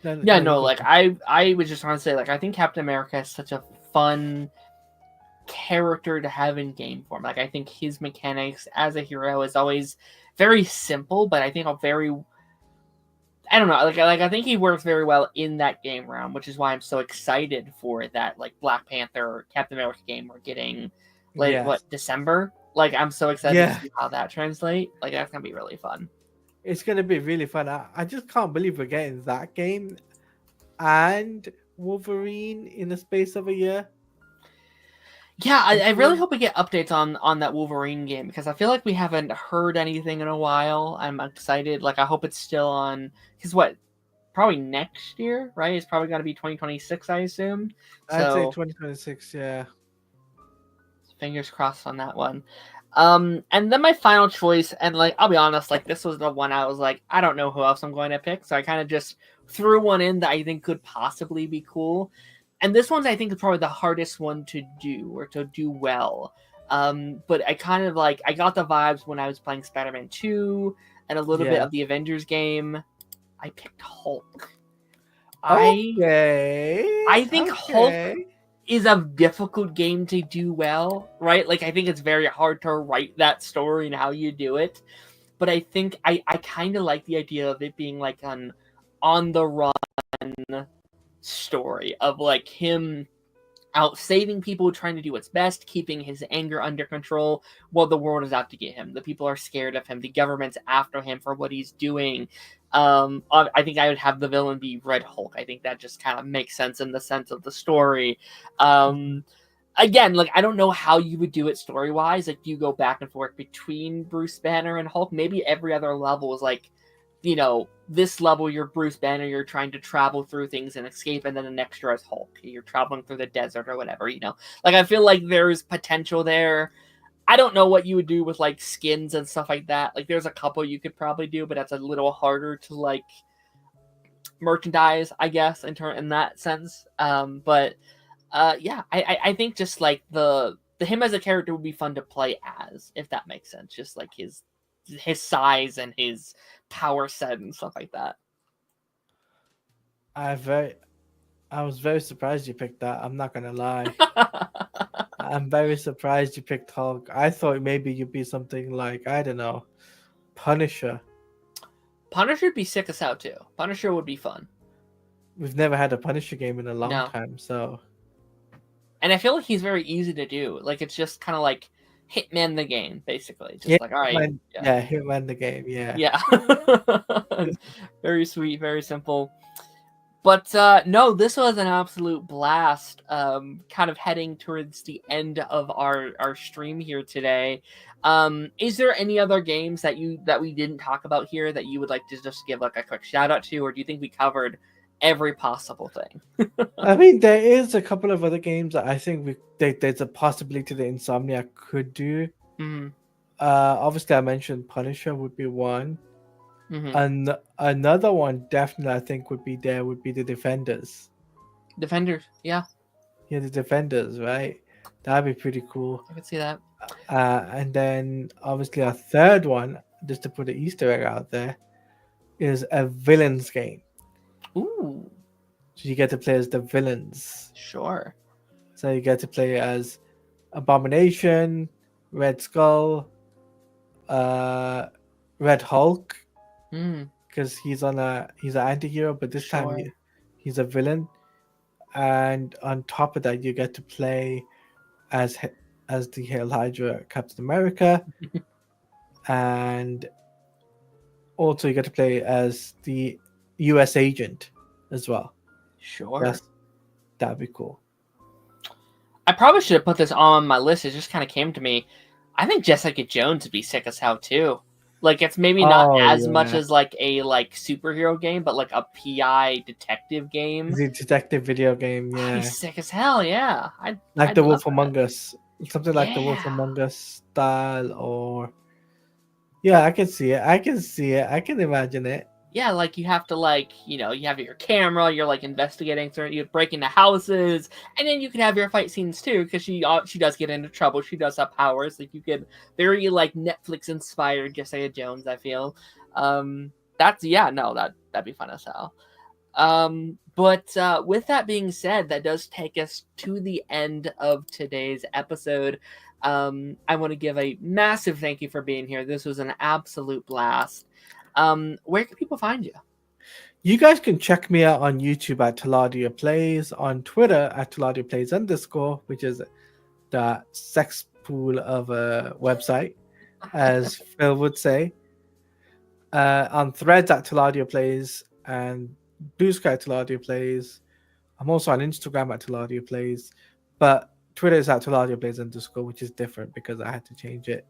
No, Yeah. no, you No. go. Like I was just trying to say, like, I think Captain America is such a fun character to have in game form. Like, I think his mechanics as a hero is always very simple, but I think a very, I don't know, like I think he works very well in that game realm, which is why I'm so excited for that like Black Panther or Captain America game we're getting late Yes. December. Like, I'm so excited to Yeah. see how that translate. Like, that's gonna be really fun. It's gonna be really fun. I just can't believe we're getting that game and Wolverine in the space of a year. Yeah, I really Well, hope we get updates on that Wolverine game because I feel like we haven't heard anything in a while. I'm excited. Like, I hope it's still on. Because what, probably next year, right? It's probably got to be 2026, I assume. I'd say So 2026. Yeah. fingers crossed on that one. And then my final choice, and like I'll be honest, like this was the one I was like, I don't know who else I'm going to pick, so I kind of just threw one in that I think could possibly be cool. And this one's I think is probably the hardest one to do or to do well. But I kind of like I got the vibes when I was playing Spider-Man 2 and a little bit Yeah. of the Avengers game. I picked Hulk. Okay. I think Hulk is a difficult game to do well, right? Like I think it's very hard to write that story and how you do it. But I think I kind of like the idea of it being like an on the run story of like him out saving people, trying to do what's best, keeping his anger under control while the world is out to get him. The people are scared of him. The government's after him for what he's doing. I think I would have the villain be Red Hulk. I think that just kind of makes sense in the sense of the story. Again, like I don't know how you would do it story wise. Like you go back and forth between Bruce Banner and Hulk. Maybe every other level is like, you know, this level you're Bruce Banner, you're trying to travel through things and escape, and then the next you're as Hulk, you're traveling through the desert or whatever, you know. Like I feel like there's potential there. I don't know what you would do with like skins and stuff like that. Like there's a couple you could probably do, but that's a little harder to like merchandise, I guess, in that sense. Yeah, I think just like the him as a character would be fun to play as, if that makes sense. Just like his size and his power set and stuff like that. I was very surprised you picked that. I'm not gonna lie. I'm very surprised you picked Hulk. I thought maybe you'd be something like, I don't know, Punisher. Punisher would be sick as hell too. Punisher would be fun. We've never had a Punisher game in a long No. time, so And I feel like he's very easy to do. Like it's just kind of like Hitman the game, basically. Just like, all right. Hitman the game, yeah. Yeah. Very sweet, very simple. But no, this was an absolute blast. Kind of heading towards the end of our stream here today. Is there any other games that we didn't talk about here that you would like to just give like a quick shout out to, or do you think we covered every possible thing? I mean, there is a couple of other games that I think there's a possibility the Insomniac could do. Mm-hmm. Obviously, I mentioned Punisher would be one. Mm-hmm. And another one definitely I think would be the Defenders. Defenders, yeah. Yeah, the Defenders, right? That'd be pretty cool. I could see that. And then obviously a third one, just to put an Easter egg out there, is a villains game. Ooh. So you get to play as the villains. Sure. So you get to play as Abomination, Red Skull, Red Hulk, because he's an anti-hero, but this time Sure. he's a villain. And on top of that, you get to play as as the Hail Hydra Captain America, and also you get to play as the U.S. agent as well. Sure. That's that'd be cool. I probably should have put this on my list. It just kind of came to me. I think Jessica Jones would be sick as hell too. Like it's maybe not Oh as much yeah, as like a superhero game, but like a PI detective game. the detective video game. That'd be Yeah, sick as hell. Yeah, like I'd the love Wolf that. Among Us, something like the Wolf Yeah. Among Us style, or yeah, I can see it. I can see it. I can imagine it. Yeah, like you have to you have your camera, you're like investigating, so you break into houses, and then you can have your fight scenes too, because she does get into trouble. She does have powers. Like you could very like Netflix inspired Jessica Jones. I feel, that's yeah, no, that'd be fun as hell. But with that being said, that does take us to the end of today's episode. I want to give a massive thank you for being here. This was an absolute blast. Where can people find you? You guys can check me out on YouTube at Taladia Plays, on Twitter at Taladia Plays _, which is the sex pool of a website, as Phil would say. On Threads at Taladia Plays and Blue Sky at Taladia Plays. I'm also on Instagram at Taladia Plays, but Twitter is at Taladia Plays _, which is different because I had to change it.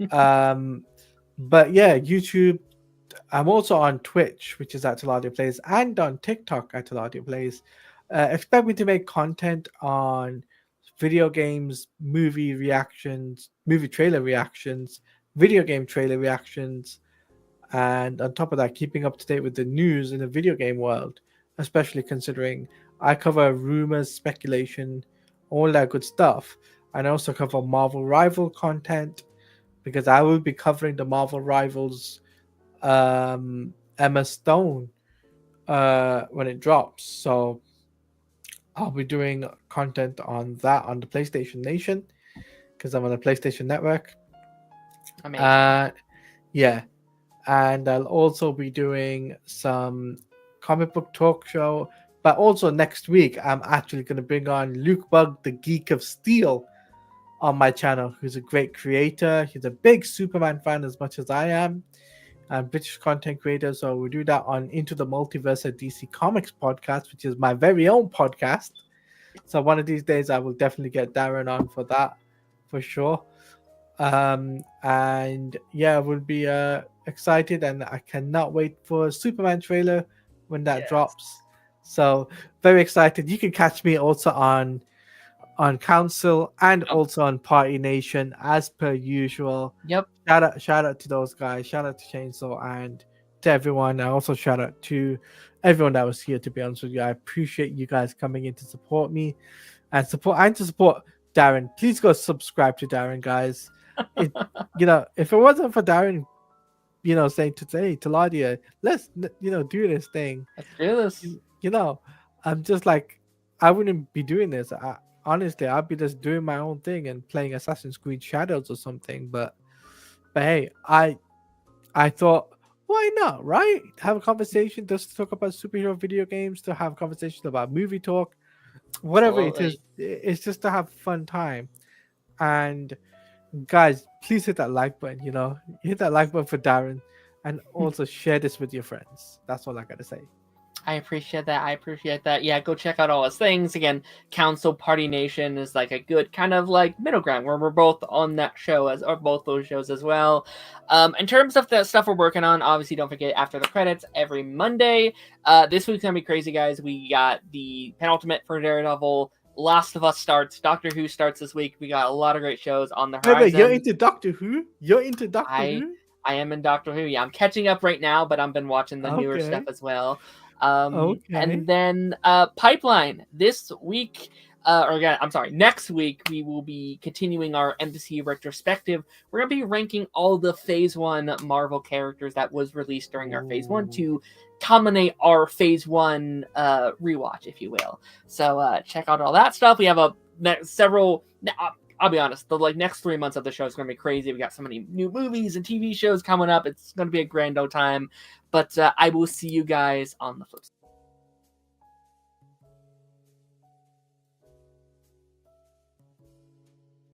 But yeah, YouTube. I'm also on Twitch, which is at Taladia Plays, and on TikTok at Taladia Plays. Expect me to make content on video games, movie reactions, movie trailer reactions, video game trailer reactions, and on top of that, keeping up to date with the news in the video game world, especially considering I cover rumors, speculation, all that good stuff. And I also cover Marvel Rival content because I will be covering the Marvel Rivals Emma Stone when it drops. So I'll be doing content on that on the PlayStation Nation because I'm on the PlayStation Network. Amazing. Yeah, and I'll also be doing some comic book talk show. But also next week, I'm actually going to bring on Luke Bug, the Geek of Steel, on my channel, who's a great creator. He's a big Superman fan as much as I am, and British content creator. So we do that on Into the Multiverse at DC Comics podcast, which is my very own podcast. So one of these days, I will definitely get Darren on for that, for sure. And yeah, we'll be excited, and I cannot wait for a Superman trailer when that Yes. drops. So very excited. You can catch me also on Council and Yep. also on Party Nation as per usual. Yep. Shout out to those guys. Shout out to Chainsaw and to everyone. And also shout out to everyone that was here. To be honest with you, I appreciate you guys coming in to support me and to support Darren. Please go subscribe to Darren, guys. It, if it wasn't for Darren, saying to say Taladia, let's do this thing. Let's do this. I'm just like, I wouldn't be doing this. Honestly, I'd be just doing my own thing and playing Assassin's Creed Shadows or something. But hey, I thought, why not, right? Have a conversation, just to talk about superhero video games, to have conversations about movie talk, whatever it is. Absolutely. It's just to have fun time. And guys, please hit that like button. Hit that like button for Darren, and also share this with your friends. That's all I gotta say. I appreciate that. Yeah, go check out all his things. Again, Council Party Nation is like a good kind of like middle ground where we're both on that show or both those shows as well. In terms of the stuff we're working on, obviously don't forget after the credits every Monday. This week's gonna be crazy, guys. We got the penultimate for Daredevil. Last of Us starts. Doctor Who starts this week. We got a lot of great shows on the horizon. Wait, you're into Doctor Who? You're into Doctor Who? I am in Doctor Who. Yeah, I'm catching up right now, but I've been watching the newer stuff as well. And then Pipeline this week, next week we will be continuing our MCU retrospective. We're gonna be ranking all the Phase 1 Marvel characters that was released during our Phase 1 to culminate our Phase 1 rewatch, if you will. So check out all that stuff. We have several. I'll be honest, the next 3 months of the show is going to be crazy. We got so many new movies and TV shows coming up. It's going to be a grand old time. But I will see you guys on the flip side.